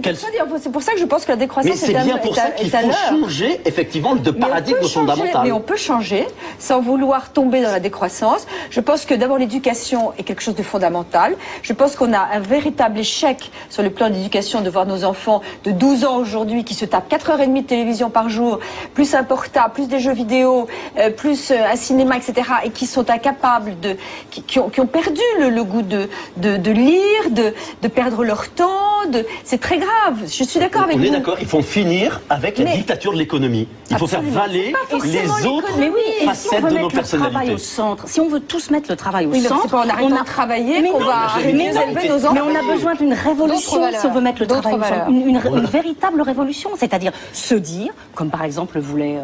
C'est pour ça que je pense que la décroissance mais c'est bien pour ça qu'il faut changer, effectivement, de paradigme fondamental. Mais on peut changer sans vouloir tomber dans la décroissance. Je pense que d'abord l'éducation est quelque chose de fondamental. Je pense qu'on a un véritable échec sur le plan de l'éducation de voir nos enfants de 12 ans aujourd'hui qui se tapent 4h30 de télévision par jour, plus un portable, plus des jeux vidéo, plus un cinéma, etc. et qui sont incapables qui ont perdu le goût de lire, de perdre leur temps. C'est très grave. Je suis d'accord avec vous. On est d'accord. Il faut finir avec la dictature de l'économie. Il faut faire valer les autres facettes de nos personnalités. Travail au centre. Si on veut tous mettre le travail au centre, on arrête de travailler, qu'on va élever nos enfants. Mais on a besoin d'une révolution si on veut mettre le travail au centre. Une véritable révolution, c'est-à-dire se dire, comme par exemple voulait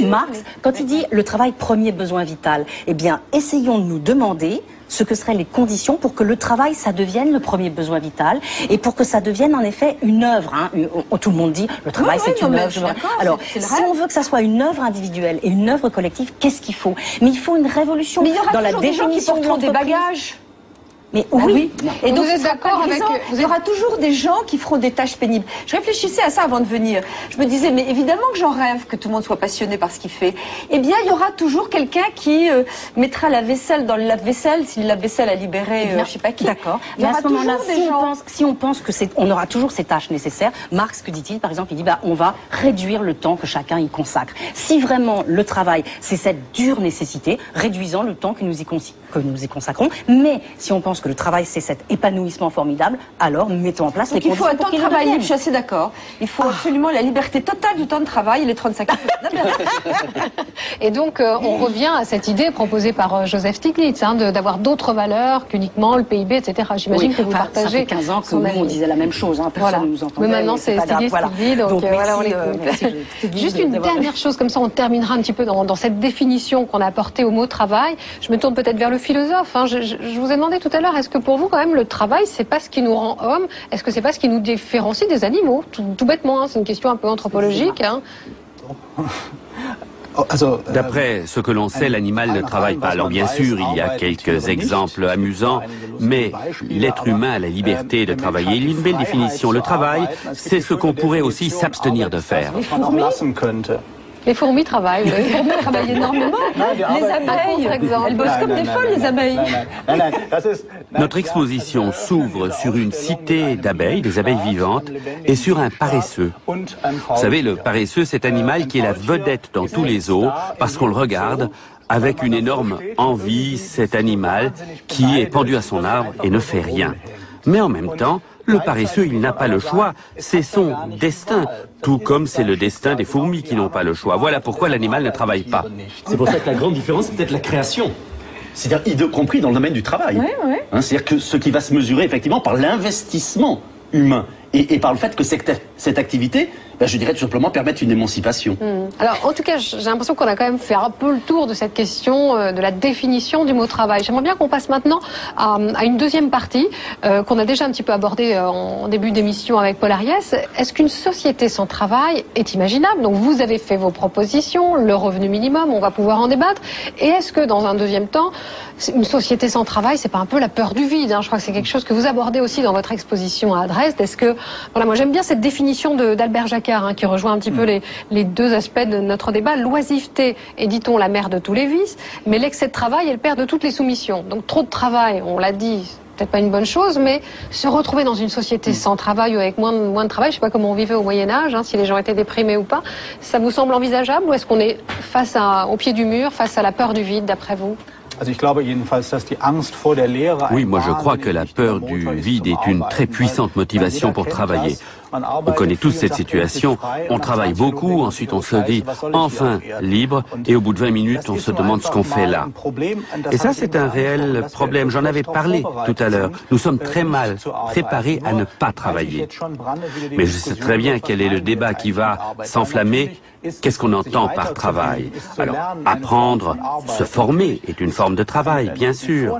Marx, quand il dit le travail premier besoin vital, eh bien essayons de nous demander ce que seraient les conditions pour que le travail, ça devienne le premier besoin vital et pour que ça devienne en effet une œuvre. Tout le monde dit le travail c'est une œuvre. Alors, si on veut que ça soit une œuvre individuelle et une œuvre collective, qu'est-ce qu'il faut? Mais il faut une révolution dans la définition de des bagages. Mais oui. Et donc, vous êtes d'accord avec... Il y aura toujours des gens qui feront des tâches pénibles. Je réfléchissais à ça avant de venir. Je me disais, mais évidemment que j'en rêve que tout le monde soit passionné par ce qu'il fait. Eh bien, il y aura toujours quelqu'un qui mettra la vaisselle dans le lave-vaisselle, si le lave-vaisselle a libéré, je sais pas qui. D'accord. Mais à ce moment-là, si on pense que on aura toujours ces tâches nécessaires, Marx, que dit-il, par exemple, il dit, on va réduire le temps que chacun y consacre. Si vraiment le travail, c'est cette dure nécessité, réduisons le temps que nous y consacrons. Mais si on pense que le travail, c'est cet épanouissement formidable, alors mettons en place les conditions. Il faut un temps de travail libre, je suis assez d'accord. Il faut absolument la liberté totale du temps de travail et les 35 heures. Et donc, on revient à cette idée proposée par Joseph Stiglitz, d'avoir d'autres valeurs qu'uniquement le PIB, etc. J'imagine que vous partagez. Ça fait 15 ans que nous, on disait la même chose. Personne ne nous entendait. Mais maintenant, c'est Stiglitz qui dit, donc voilà, on l'écoute. Juste une dernière chose, comme ça, on terminera un petit peu dans cette définition qu'on a apportée au mot travail. Je me tourne peut-être vers le philosophe. Je vous ai demandé tout à l'heure, est-ce que pour vous, quand même, le travail, c'est pas ce qui nous rend hommes? Est-ce que c'est pas ce qui nous différencie des animaux? Tout bêtement, c'est une question un peu anthropologique. D'après ce que l'on sait, l'animal ne travaille pas. Alors bien sûr, il y a quelques exemples amusants, mais l'être humain a la liberté de travailler. Il y a une belle définition. Le travail, c'est ce qu'on pourrait aussi s'abstenir de faire. Les fourmis travaillent. Les fourmis travaillent énormément. Les abeilles, elles bossent comme des folles, les abeilles. Notre exposition s'ouvre sur une cité d'abeilles, des abeilles vivantes, et sur un paresseux. Vous savez, le paresseux, cet animal qui est la vedette dans tous les zoos, parce qu'on le regarde avec une énorme envie, cet animal qui est pendu à son arbre et ne fait rien. Mais en même temps, le paresseux, il n'a pas le choix, c'est son destin, tout comme c'est le destin des fourmis qui n'ont pas le choix. Voilà pourquoi l'animal ne travaille pas. C'est pour ça que la grande différence, c'est peut-être la création. C'est-à-dire, y compris dans le domaine du travail. C'est-à-dire que ce qui va se mesurer effectivement par l'investissement humain et par le fait que cette activité, je dirais tout simplement permettre une émancipation. Alors, en tout cas, j'ai l'impression qu'on a quand même fait un peu le tour de cette question de la définition du mot travail. J'aimerais bien qu'on passe maintenant à une deuxième partie qu'on a déjà un petit peu abordée en début d'émission avec Paul Ariès. Est-ce qu'une société sans travail est imaginable? Donc, vous avez fait vos propositions, le revenu minimum, on va pouvoir en débattre. Et est-ce que, dans un deuxième temps, une société sans travail, c'est pas un peu la peur du vide? Je crois que c'est quelque chose que vous abordez aussi dans votre exposition à Dresde. Est-ce que, voilà, moi j'aime bien cette définition d'Albert Jacquard, qui rejoint un petit peu les deux aspects de notre débat. L'oisiveté est, dit-on, la mère de tous les vices, mais l'excès de travail est le père de toutes les soumissions. Donc trop de travail, on l'a dit, peut-être pas une bonne chose, mais se retrouver dans une société sans travail ou avec moins de travail, je sais pas comment on vivait au Moyen-Âge, si les gens étaient déprimés ou pas, ça vous semble envisageable ou est-ce qu'on est face au pied du mur, face à la peur du vide, d'après vous? Oui, moi je crois que la peur du vide est une très puissante motivation pour travailler. On connaît tous cette situation, on travaille beaucoup, ensuite on se dit enfin libre, et au bout de 20 minutes on se demande ce qu'on fait là. Et ça c'est un réel problème, j'en avais parlé tout à l'heure. Nous sommes très mal préparés à ne pas travailler. Mais je sais très bien quel est le débat qui va s'enflammer. Qu'est-ce qu'on entend par travail? Alors, apprendre, se former est une forme de travail, bien sûr.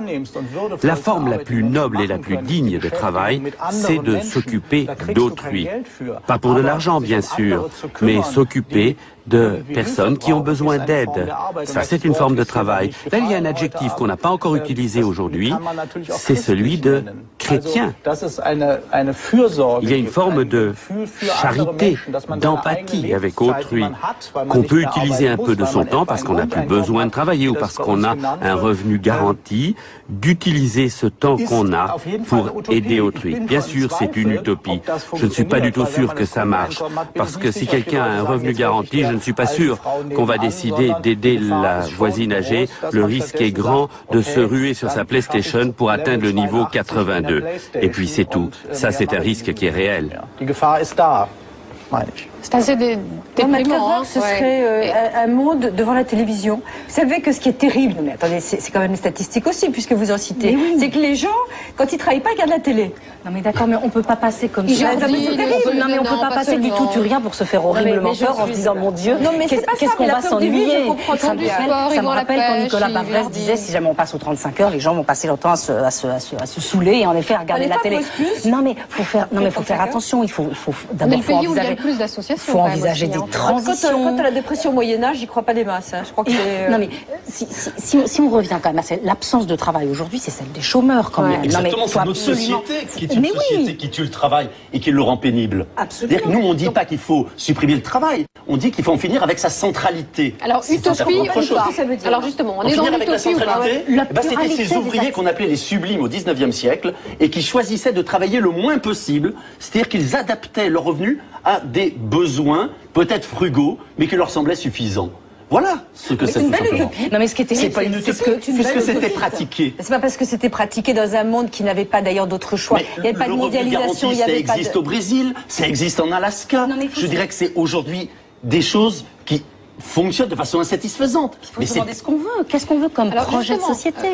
La forme la plus noble et la plus digne de travail, c'est de s'occuper d'autrui. travail. Pas pour de l'argent, bien sûr, mais s'occuper de personnes qui ont besoin d'aide. Ça, c'est une forme de travail. Là, il y a un adjectif qu'on n'a pas encore utilisé aujourd'hui, c'est celui de chrétien. Il y a une forme de charité, d'empathie avec autrui, qu'on peut utiliser un peu de son temps parce qu'on n'a plus besoin de travailler ou parce qu'on a un revenu garanti, d'utiliser ce temps qu'on a pour aider autrui. Bien sûr, c'est une utopie. Je ne suis pas du tout sûr que ça marche, parce que si quelqu'un a un revenu garanti, je ne suis pas sûr qu'on va décider d'aider la voisine âgée. Le risque est grand de se ruer sur sa PlayStation pour atteindre le niveau 82. Et puis c'est tout. Ça, c'est un risque qui est réel. C'est assez déprimant. Ce serait un monde devant la télévision. Vous savez que ce qui est terrible, mais attendez, c'est quand même une statistique aussi, puisque vous en citez, c'est que les gens, quand ils travaillent pas, ils regardent la télé. Non mais d'accord, mais on peut pas passer comme ça. Non mais on peut pas passer du tout rien pour se faire horriblement peur en se disant mon Dieu, qu'est-ce qu'on va s'ennuyer. Ça me rappelle quand Nicolas Bavrez disait si jamais on passe aux 35 heures, les gens vont passer leur temps à se saouler et en effet à regarder la télé. Non mais faut faire attention. Il faut d'abord envisager des transitions. Quant à la dépression au Moyen-Âge, j'y crois pas des masses. Je crois que non mais si on revient quand même à l'absence de travail aujourd'hui, c'est celle des chômeurs quand même. Exactement, c'est notre société qui est une société qui tue le travail et qui le rend pénible. C'est-à-dire que nous, on ne dit pas qu'il faut supprimer le travail, on dit qu'il faut en finir avec sa centralité. Alors, utopie ou pas? Alors justement, on est dans l'utopie ou pas? C'était ces ouvriers qu'on appelait les sublimes au 19e siècle et qui choisissaient de travailler le moins possible, c'est-à-dire qu'ils adaptaient leurs revenus à des besoins, peut-être frugaux, mais qui leur semblaient suffisants. Voilà ce que c'est tout simplement. Non mais ce qui était c'est pas une utopie, puisque c'était pratiqué. C'est pas parce que c'était pratiqué dans un monde qui n'avait pas d'ailleurs d'autre choix. Il n'y avait pas de mondialisation. Ça existe au Brésil, ça existe en Alaska. Je dirais que c'est aujourd'hui des choses qui fonctionnent de façon insatisfaisante. Il faut se demander ce qu'on veut. Qu'est-ce qu'on veut comme projet de société?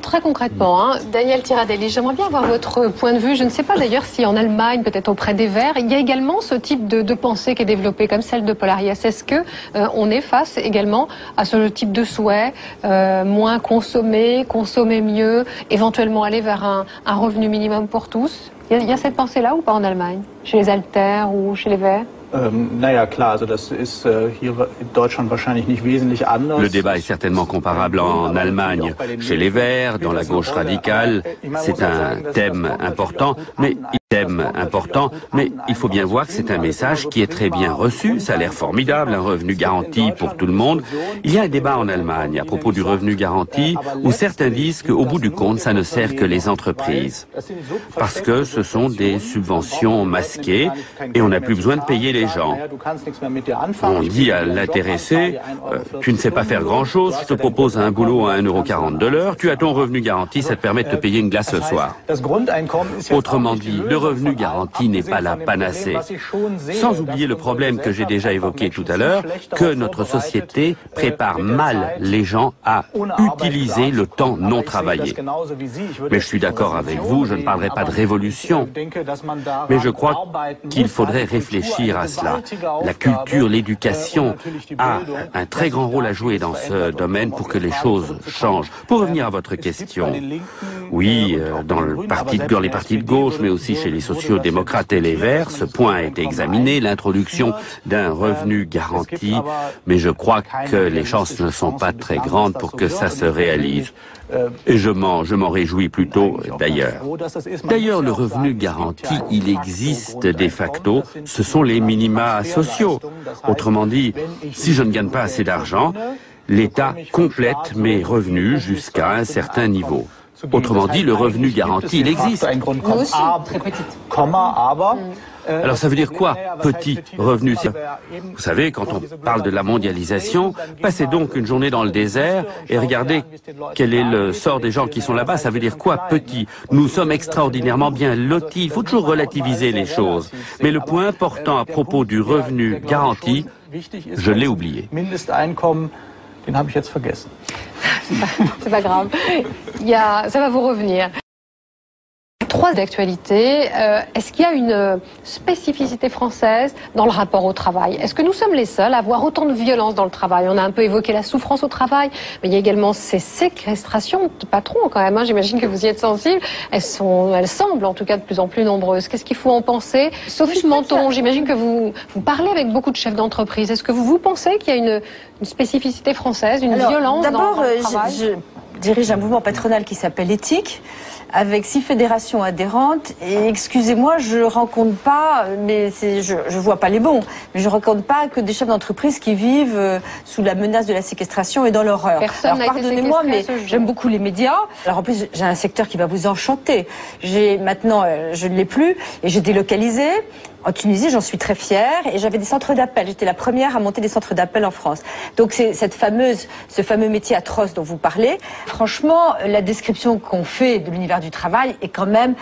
Très concrètement, Daniel Tiradelli, j'aimerais bien avoir votre point de vue. Je ne sais pas d'ailleurs si en Allemagne, peut-être auprès des Verts, il y a également ce type de pensée qui est développée comme celle de Paul Ariès. Est-ce que on est face également à ce type de souhait, moins consommer mieux, éventuellement aller vers un revenu minimum pour tous? Il y a cette pensée-là ou pas en Allemagne, chez les Alters ou chez les Verts? Le débat est certainement comparable en Allemagne. Chez les Verts, dans la gauche radicale, c'est un thème important, mais il faut bien voir que c'est un message qui est très bien reçu. Ça a l'air formidable, un revenu garanti pour tout le monde. Il y a un débat en Allemagne à propos du revenu garanti où certains disent qu'au bout du compte, ça ne sert que les entreprises. Parce que ce sont des subventions masquées et on n'a plus besoin de payer les gens. On dit à l'intéressé, tu ne sais pas faire grand-chose, je te propose un boulot à 1,40 € de l'heure, tu as ton revenu garanti, ça te permet de te payer une glace ce soir. Autrement dit, le revenu garanti n'est pas la panacée. Sans oublier le problème que j'ai déjà évoqué tout à l'heure, que notre société prépare mal les gens à utiliser le temps non travaillé. Mais je suis d'accord avec vous, je ne parlerai pas de révolution, mais je crois qu'il faudrait réfléchir à cela. La culture, l'éducation a un très grand rôle à jouer dans ce domaine pour que les choses changent. Pour revenir à votre question, oui, dans les partis de gauche, mais aussi chez les sociaux-démocrates et les Verts, ce point a été examiné, l'introduction d'un revenu garanti, mais je crois que les chances ne sont pas très grandes pour que ça se réalise. Et je m'en réjouis plutôt d'ailleurs. D'ailleurs, le revenu garanti, il existe de facto, ce sont les minima sociaux. Autrement dit, si je ne gagne pas assez d'argent, l'État complète mes revenus jusqu'à un certain niveau. Autrement dit, le revenu garanti, il existe. Nous aussi, très petite. Alors ça veut dire quoi, petit revenu? Vous savez, quand on parle de la mondialisation, passez donc une journée dans le désert et regardez quel est le sort des gens qui sont là-bas. Ça veut dire quoi, petit? Nous sommes extraordinairement bien lotis. Il faut toujours relativiser les choses. Mais le point important à propos du revenu garanti, je l'ai oublié. C'est pas grave. Ça va vous revenir. 3 d'actualité. Est-ce qu'il y a une spécificité française dans le rapport au travail? Est-ce que nous sommes les seuls à avoir autant de violence dans le travail? On a un peu évoqué la souffrance au travail, mais il y a également ces séquestrations de patrons quand même. Hein. J'imagine que vous y êtes sensible. Elles semblent en tout cas de plus en plus nombreuses. Qu'est-ce qu'il faut en penser? Sophie Menton, j'imagine que vous parlez avec beaucoup de chefs d'entreprise. Est-ce que vous pensez qu'il y a une spécificité française, une violence dans le travail? Je dirige un mouvement patronal qui s'appelle Éthique, avec 6 fédérations adhérentes. Et excusez-moi, je rencontre pas, mais je vois pas les bons, mais je rencontre pas que des chefs d'entreprise qui vivent sous la menace de la séquestration et dans l'horreur. Personne n'a été séquestré. Pardonnez-moi, mais j'aime beaucoup les médias. Alors en plus, j'ai un secteur qui va vous enchanter. Maintenant, je ne l'ai plus et j'ai délocalisé. En Tunisie, j'en suis très fière et j'avais des centres d'appel. J'étais la première à monter des centres d'appel en France. Donc c'est ce fameux métier atroce dont vous parlez. Franchement, la description qu'on fait de l'univers du travail est quand même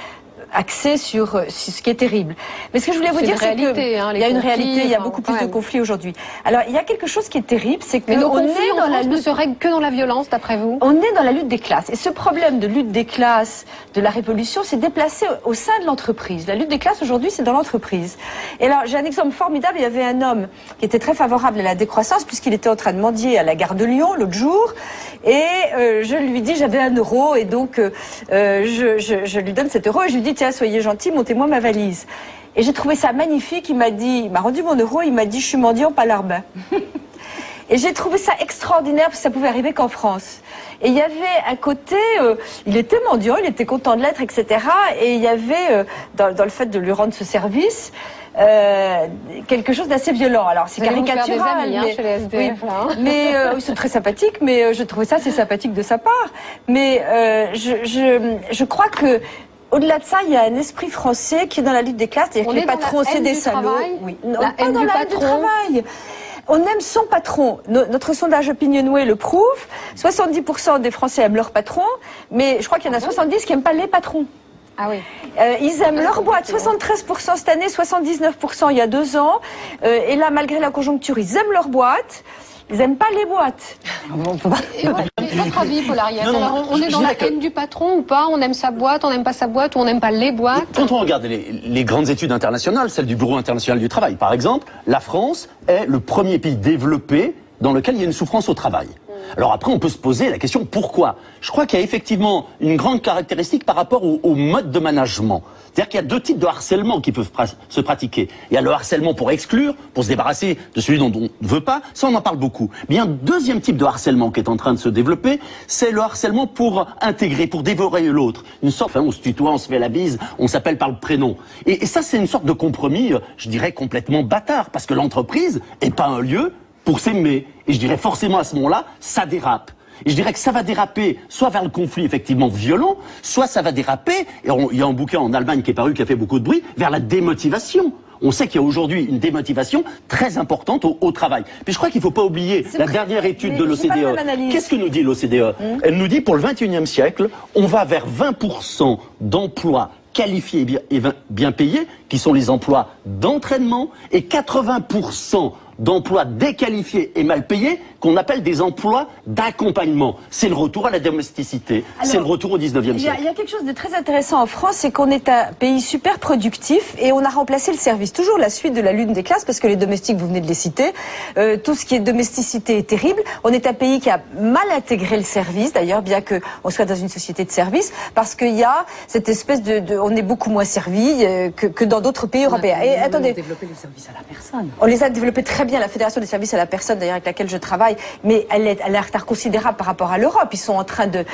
axé sur ce qui est terrible. Mais ce que je voulais vous dire, c'est qu'il y a une réalité, il y a beaucoup plus de conflits aujourd'hui. Alors, il y a quelque chose qui est terrible, c'est que nos conflits en France ne se règlent que dans la violence, d'après vous? On est dans la lutte des classes. Et ce problème de lutte des classes, de la révolution, s'est déplacé au sein de l'entreprise. La lutte des classes, aujourd'hui, c'est dans l'entreprise. Et là, j'ai un exemple formidable. Il y avait un homme qui était très favorable à la décroissance, puisqu'il était en train de mendier à la gare de Lyon l'autre jour. Et je lui dis, j'avais 1 euro, et donc je lui donne 7 euros, et je lui dis, tiens, soyez gentil, montez-moi ma valise. Et j'ai trouvé ça magnifique. Il m'a rendu mon euro, il m'a dit, je suis mendiant, pas larbin. Et j'ai trouvé ça extraordinaire, parce que ça pouvait arriver qu'en France. Et il y avait un côté, il était mendiant, il était content de l'être, etc. Et il y avait, dans le fait de lui rendre ce service, quelque chose d'assez violent. Alors c'est caricatural, mais chez les SDF, oui, hein. mais c'est très sympathique, mais je trouvais ça assez sympathique de sa part. Mais je crois que au-delà de ça, il y a un esprit français qui est dans la lutte des classes, c'est-à-dire que les patrons, c'est des salauds. Oui. Pas dans la haine du travail. On aime son patron. Notre sondage Opinionway le prouve. 70% des Français aiment leur patron, mais je crois qu'il y en a 70 qui n'aiment pas les patrons. Ah oui. Ils aiment leur boîte. 73% cette année, 79% il y a 2 ans. Et là, malgré la conjoncture, ils aiment leur boîte. Ils n'aiment pas les boîtes. Et votre avis, Paul Ariès? Alors, on est dans la haine du patron ou pas? On aime sa boîte, on n'aime pas sa boîte, ou on n'aime pas les boîtes? Quand on regarde les grandes études internationales, celle du Bureau international du travail, par exemple, la France est le premier pays développé dans lequel il y a une souffrance au travail. Alors après, on peut se poser la question pourquoi. Je crois qu'il y a effectivement une grande caractéristique par rapport au mode de management. C'est-à-dire qu'il y a 2 types de harcèlement qui peuvent se pratiquer. Il y a le harcèlement pour exclure, pour se débarrasser de celui dont on ne veut pas. Ça, on en parle beaucoup. Mais il y a un 2e type de harcèlement qui est en train de se développer. C'est le harcèlement pour intégrer, pour dévorer l'autre. Une sorte, on se tutoie, on se fait la bise, on s'appelle par le prénom. Et ça, c'est une sorte de compromis, je dirais, complètement bâtard. Parce que l'entreprise n'est pas un lieu pour s'aimer. Et je dirais forcément à ce moment-là, ça dérape. Et je dirais que ça va déraper soit vers le conflit effectivement violent, soit ça va déraper, et il y a un bouquin en Allemagne qui est paru, qui a fait beaucoup de bruit, vers la démotivation. On sait qu'il y a aujourd'hui une démotivation très importante au travail. Puis je crois qu'il ne faut pas oublier la dernière étude de l'OCDE. Qu'est-ce que nous dit l'OCDE? Elle nous dit pour le XXIe siècle, on va vers 20% d'emplois qualifiés et bien payés, qui sont les emplois d'entraînement, et 80% d'emplois déqualifiés et mal payés qu'on appelle des emplois d'accompagnement. C'est le retour à la domesticité, c'est le retour au 19e siècle. Il y a quelque chose de très intéressant en France, c'est qu'on est un pays super productif et on a remplacé le service. Toujours la suite de la lutte des classes, parce que les domestiques, vous venez de les citer, tout ce qui est domesticité est terrible. On est un pays qui a mal intégré le service, d'ailleurs, bien qu'on soit dans une société de service, parce qu'il y a cette espèce on est beaucoup moins servi que dans d'autres pays européens. Et attendez, on a développé les services à la personne. On les a développés très bien, la Fédération des services à la personne, d'ailleurs, avec laquelle je travaille, mais elle est un retard considérable par rapport à l'Europe. Ils sont en train de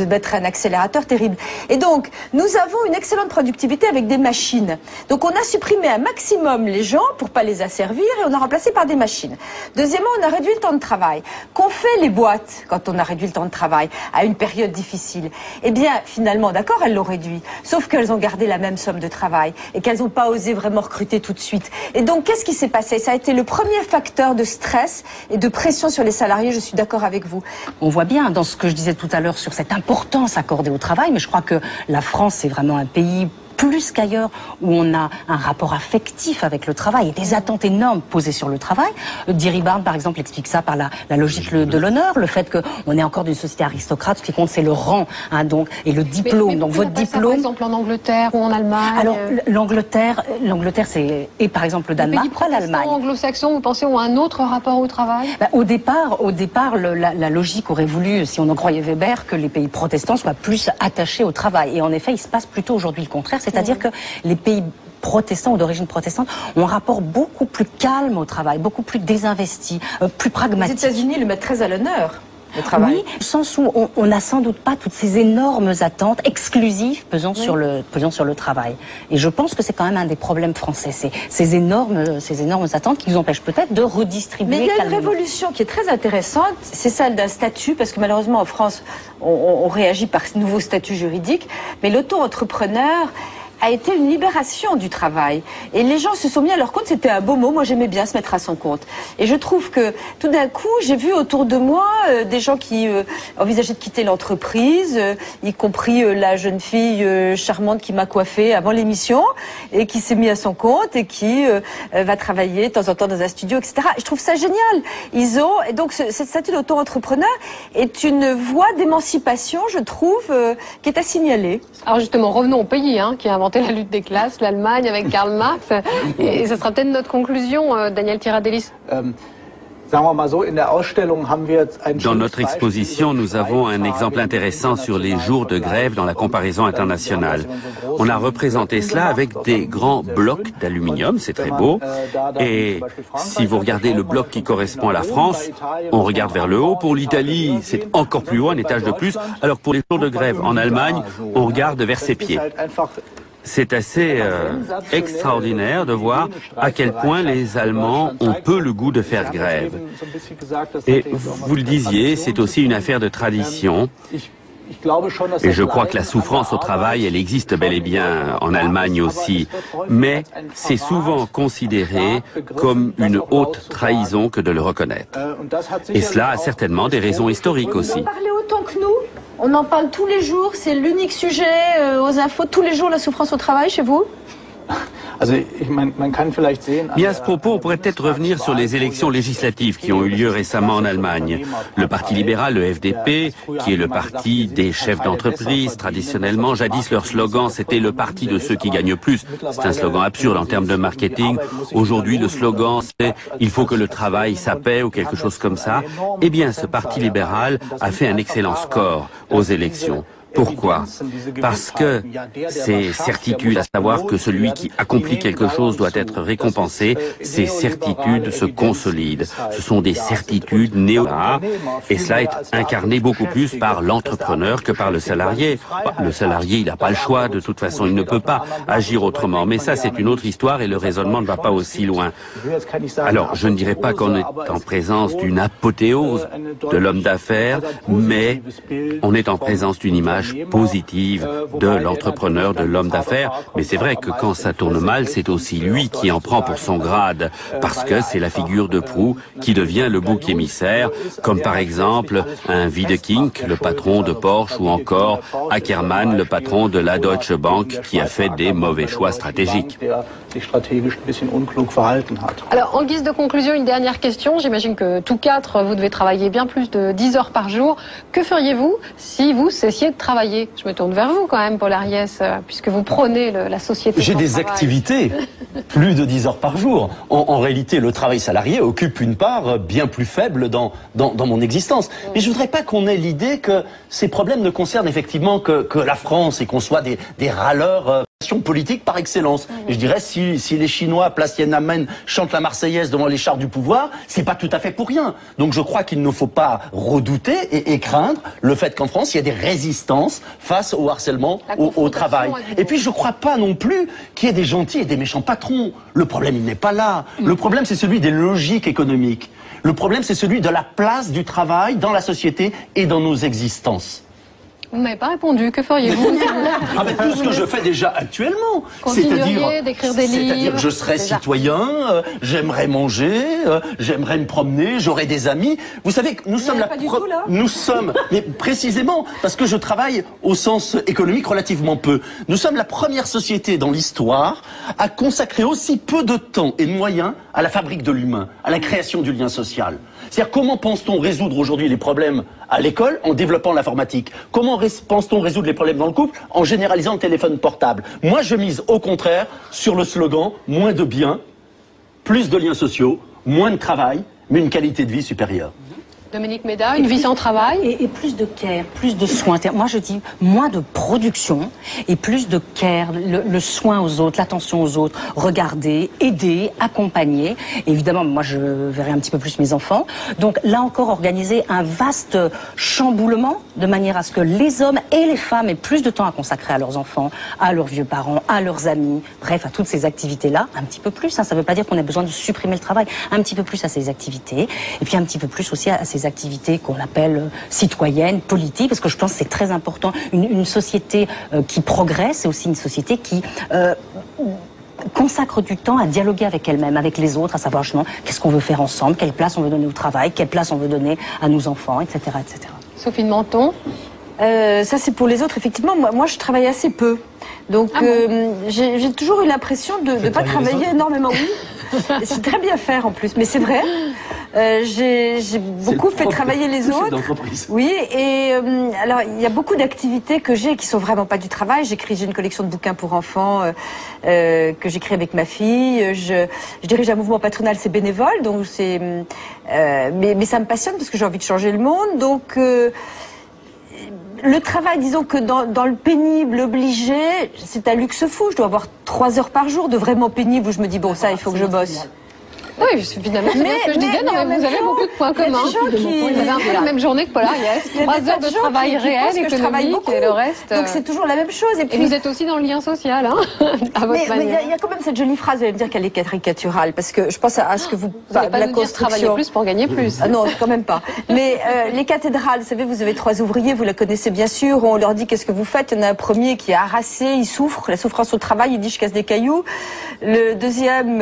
mettre un accélérateur terrible. Et donc, nous avons une excellente productivité avec des machines. Donc, on a supprimé un maximum les gens pour pas les asservir et on a remplacé par des machines. Deuxièmement, on a réduit le temps de travail. Qu'ont fait les boîtes quand on a réduit le temps de travail à une période difficile? Eh bien, finalement, d'accord, elles l'ont réduit. Sauf qu'elles ont gardé la même somme de travail et qu'elles n'ont pas osé vraiment recruter tout de suite. Et donc, qu'est-ce qui s'est passé? Ça a été le premier facteur de stress et de pression sur les salariés, je suis d'accord avec vous. On voit bien dans ce que je disais tout à l'heure sur cette importance accordée au travail, mais je crois que la France est vraiment un pays plus qu'ailleurs, où on a un rapport affectif avec le travail et des attentes énormes posées sur le travail. Thierry Barnes, par exemple, explique ça par la logique de l'honneur, le fait qu'on est encore d'une société aristocrate, ce qui compte c'est le rang, hein, donc, et le diplôme. Donc votre diplôme. Par exemple en Angleterre ou en Allemagne. Alors l'Angleterre, c'est par exemple le Danemark, pas l'Allemagne. Anglo-saxons, vous pensez, ont un autre rapport au travail? Au départ, la logique aurait voulu, si on en croyait Weber, que les pays protestants soient plus attachés au travail. Et en effet, il se passe plutôt aujourd'hui le contraire, c'est-à-dire que les pays protestants ou d'origine protestante ont un rapport beaucoup plus calme au travail, beaucoup plus désinvesti, plus pragmatique. Les États-Unis le mettent très à l'honneur. Le travail. Oui, au sens où on n'a sans doute pas toutes ces énormes attentes exclusives pesant sur le travail. Et je pense que c'est quand même un des problèmes français, ces énormes attentes qui nous empêchent peut-être de redistribuer. Mais il y a une révolution qui est très intéressante, c'est celle d'un statut, parce que malheureusement en France, on réagit par ce nouveau statut juridique, mais l'auto-entrepreneur a été une libération du travail. Et les gens se sont mis à leur compte, c'était un beau mot, moi j'aimais bien se mettre à son compte. Et je trouve que tout d'un coup, j'ai vu autour de moi des gens qui envisageaient de quitter l'entreprise, y compris la jeune fille charmante qui m'a coiffée avant l'émission, et qui s'est mis à son compte, et qui va travailler de temps en temps dans un studio, etc. Et je trouve ça génial. Et donc ce statut d'auto-entrepreneur est une voie d'émancipation, je trouve, qui est à signaler. Alors justement, revenons au pays qui a inventé la lutte des classes, l'Allemagne avec Karl Marx. Et ce sera peut-être notre conclusion, Daniel Tiradelis. Dans notre exposition, nous avons un exemple intéressant sur les jours de grève dans la comparaison internationale. On a représenté cela avec des grands blocs d'aluminium, c'est très beau. Et si vous regardez le bloc qui correspond à la France, on regarde vers le haut. Pour l'Italie, c'est encore plus haut, un étage de plus. Alors pour les jours de grève en Allemagne, on regarde vers ses pieds. C'est assez extraordinaire de voir à quel point les Allemands ont peu le goût de faire grève. Et vous le disiez, c'est aussi une affaire de tradition. Et je crois que la souffrance au travail, elle existe bel et bien en Allemagne aussi. Mais c'est souvent considéré comme une haute trahison que de le reconnaître. Et cela a certainement des raisons historiques aussi. Vous en parlez autant que nous? On en parle tous les jours, c'est l'unique sujet aux infos, tous les jours la souffrance au travail chez vous? Et à ce propos, on pourrait peut-être revenir sur les élections législatives qui ont eu lieu récemment en Allemagne. Le Parti libéral, le FDP, qui est le parti des chefs d'entreprise, traditionnellement, jadis leur slogan c'était le parti de ceux qui gagnent plus. C'est un slogan absurde en termes de marketing. Aujourd'hui, le slogan c'est il faut que le travail ça paie ou quelque chose comme ça. Eh bien, ce Parti libéral a fait un excellent score aux élections. Pourquoi? Parce que ces certitudes, à savoir que celui qui accomplit quelque chose doit être récompensé, ces certitudes se consolident. Ce sont des certitudes néo-libérales et cela est incarné beaucoup plus par l'entrepreneur que par le salarié. Le salarié, il n'a pas le choix, de toute façon, il ne peut pas agir autrement. Mais ça, c'est une autre histoire et le raisonnement ne va pas aussi loin. Alors, je ne dirais pas qu'on est en présence d'une apothéose de l'homme d'affaires, mais on est en présence d'une image positive de l'entrepreneur, de l'homme d'affaires. Mais c'est vrai que quand ça tourne mal, c'est aussi lui qui en prend pour son grade, parce que c'est la figure de proue qui devient le bouc émissaire, comme par exemple un Wiedeking, le patron de Porsche, ou encore Ackermann, le patron de la Deutsche Bank, qui a fait des mauvais choix stratégiques. Alors, en guise de conclusion, une dernière question. J'imagine que tous quatre, vous devez travailler bien plus de 10 heures par jour. Que feriez-vous si vous cessiez de travailler? Je me tourne vers vous quand même, Paul Ariès, puisque vous prônez la société. J'ai des activités, plus de 10 heures par jour. En réalité, le travail salarié occupe une part bien plus faible dans mon existence. Mais je voudrais pas qu'on ait l'idée que ces problèmes ne concernent effectivement que la France et qu'on soit des râleurs politique par excellence. Et je dirais, si les Chinois, place Tiananmen, chantent la Marseillaise devant les chars du pouvoir, c'est pas tout à fait pour rien. Donc je crois qu'il ne faut pas redouter et craindre le fait qu'en France, il y a des résistances face au harcèlement au travail. Et puis je crois pas non plus qu'il y ait des gentils et des méchants patrons. Le problème, il n'est pas là. Le problème, c'est celui des logiques économiques. Le problème, c'est celui de la place du travail dans la société et dans nos existences. Vous ne m'avez pas répondu. Que feriez-vous? Tout ce que je fais déjà actuellement. Continueriez d'écrire des livres. C'est-à-dire je serais citoyen, j'aimerais manger, j'aimerais me promener, j'aurais des amis. Vous savez que nous sommes nous sommes, mais précisément parce que je travaille au sens économique relativement peu. Nous sommes la première société dans l'histoire à consacrer aussi peu de temps et de moyens à la fabrique de l'humain, à la création du lien social. C'est-à-dire comment pense-t-on résoudre aujourd'hui les problèmes à l'école en développant l'informatique? Comment pense-t-on résoudre les problèmes dans le couple en généralisant le téléphone portable? Moi, je mise au contraire sur le slogan « moins de biens, plus de liens sociaux, moins de travail, mais une qualité de vie supérieure ». Dominique Méda, une vie sans travail et plus de care, plus de soins. Moi, je dis moins de production et plus de care, le soin aux autres, l'attention aux autres, regarder, aider, accompagner. Et évidemment, moi, je verrai un petit peu plus mes enfants. Donc, là encore, organiser un vaste chamboulement de manière à ce que les hommes et les femmes aient plus de temps à consacrer à leurs enfants, à leurs vieux parents, à leurs amis, bref, à toutes ces activités-là, un petit peu plus. Ça ne veut pas dire qu'on a besoin de supprimer le travail, un petit peu plus à ces activités, et puis un petit peu plus aussi à ces activités qu'on appelle citoyennes, politiques, parce que je pense que c'est très important. Une société qui progresse, c'est aussi une société qui consacre du temps à dialoguer avec elle-même, avec les autres, à savoir justement qu'est-ce qu'on veut faire ensemble, quelle place on veut donner au travail, quelle place on veut donner à nos enfants, etc. etc. Sophie de Menton. Ça c'est pour les autres, effectivement. Moi je travaille assez peu. Donc j'ai toujours eu l'impression de ne pas travailler énormément. Oui, c'est très bien faire en plus, mais c'est vrai. J'ai beaucoup fait travailler les autres. Oui, et alors il y a beaucoup d'activités que j'ai qui sont vraiment pas du travail. J'ai une collection de bouquins pour enfants que j'écris avec ma fille. Je dirige un mouvement patronal, c'est bénévole, donc c'est mais ça me passionne parce que j'ai envie de changer le monde. Donc le travail, disons que dans le pénible, obligé, c'est un luxe fou. Je dois avoir 3 heures par jour de vraiment pénible où je me dis bon ça il faut que je bosse. Oui, finalement, c'est ce que je disais. Non, mais vous avez beaucoup de points communs. Vous avez un peu la même journée que Paul Ariès. 3 heures de travail réel, économique, et le reste. Donc c'est toujours la même chose. Et puis vous êtes aussi dans le lien social, hein, à votre manière. Il y a quand même cette jolie phrase, vous allez me dire qu'elle est caricaturale, parce que je pense à ce que vous parlez de la construction. Travailler plus pour gagner plus. Non, quand même pas. Mais les cathédrales, vous savez, vous avez 3 ouvriers, vous la connaissez bien sûr. On leur dit qu'est-ce que vous faites. Il y en a un premier qui est harassé, il souffre, la souffrance au travail. Il dit je casse des cailloux. Le deuxième,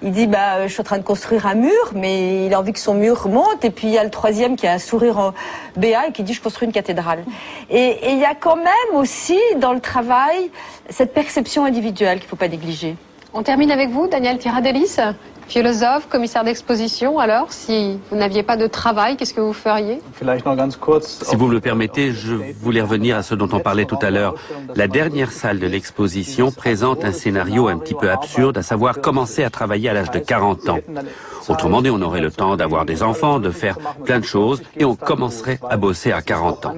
il dit je suis en train de construire un mur, mais il a envie que son mur monte. Et puis il y a le troisième qui a un sourire en béat et qui dit je construis une cathédrale. Et il y a quand même aussi dans le travail cette perception individuelle qu'il ne faut pas négliger. On termine avec vous, Daniel Tiradelis, philosophe, commissaire d'exposition. Alors, si vous n'aviez pas de travail, qu'est-ce que vous feriez? Si vous me le permettez, je voulais revenir à ce dont on parlait tout à l'heure. La dernière salle de l'exposition présente un scénario un petit peu absurde, à savoir commencer à travailler à l'âge de 40 ans. Autrement dit, on aurait le temps d'avoir des enfants, de faire plein de choses, et on commencerait à bosser à 40 ans.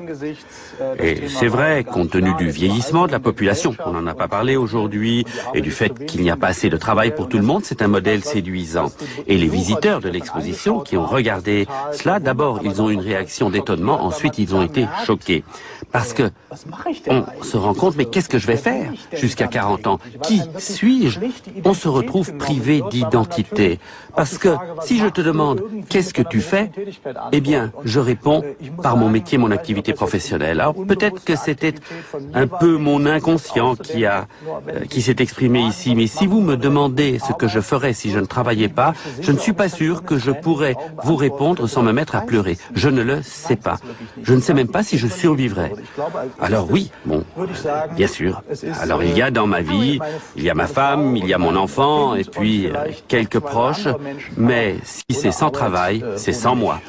Et c'est vrai, compte tenu du vieillissement de la population, on n'en a pas parlé aujourd'hui, et du fait qu'il n'y a pas assez de travail pour tout le monde, c'est un modèle séduisant. Et les visiteurs de l'exposition qui ont regardé cela, d'abord, ils ont eu une réaction d'étonnement, ensuite ils ont été choqués. Parce que on se rend compte, mais qu'est-ce que je vais faire jusqu'à 40 ans? Qui suis-je? On se retrouve privé d'identité. Parce que si je te demande qu'est-ce que tu fais, eh bien, je réponds par mon métier, mon activité professionnelle. Alors peut-être que c'était un peu mon inconscient qui s'est exprimé ici, mais si vous me demandez ce que je ferais si je ne travaillais pas, je ne suis pas sûr que je pourrais vous répondre sans me mettre à pleurer. Je ne le sais pas. Je ne sais même pas si je survivrais. Alors oui, bon, bien sûr. Alors il y a dans ma vie, il y a ma femme, il y a mon enfant, et puis quelques proches, mais si c'est sans travail, c'est sans moi.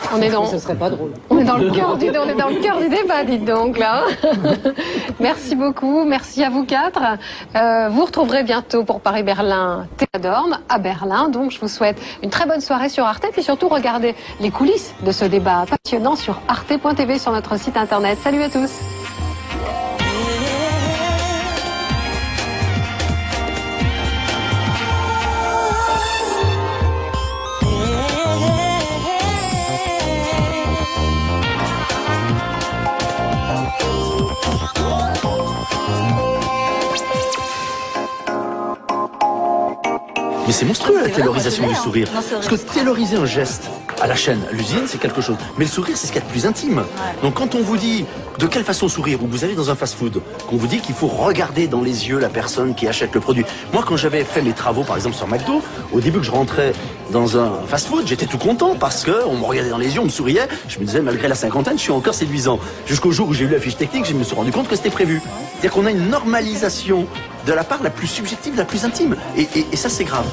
Ce serait pas drôle. On est dans le cœur du débat, dites donc, là. Merci beaucoup, merci à vous 4. Vous retrouverez bientôt pour Paris-Berlin Théodorme à Berlin, donc je vous souhaite une très bonne soirée sur Arte, puis surtout regardez les coulisses de ce débat passionnant sur arte.tv sur notre site internet. Salut à tous. Mais c'est monstrueux la C'est vrai, taylorisation moi, du je l'ai, sourire. hein. Non, c'est vrai. Parce que tayloriser un geste à la chaîne, à l'usine, c'est quelque chose. Mais le sourire, c'est ce qu'il y a de plus intime. Donc quand on vous dit de quelle façon sourire, ou vous allez dans un fast-food, qu'on vous dit qu'il faut regarder dans les yeux la personne qui achète le produit. Moi, quand j'avais fait mes travaux, par exemple sur McDo, au début que je rentrais dans un fast-food, j'étais tout content parce que on me regardait dans les yeux, on me souriait. Je me disais, malgré la cinquantaine, je suis encore séduisant. Jusqu'au jour où j'ai eu la fiche technique, je me suis rendu compte que c'était prévu. C'est-à-dire qu'on a une normalisation de la part la plus subjective, la plus intime. Et ça, c'est grave.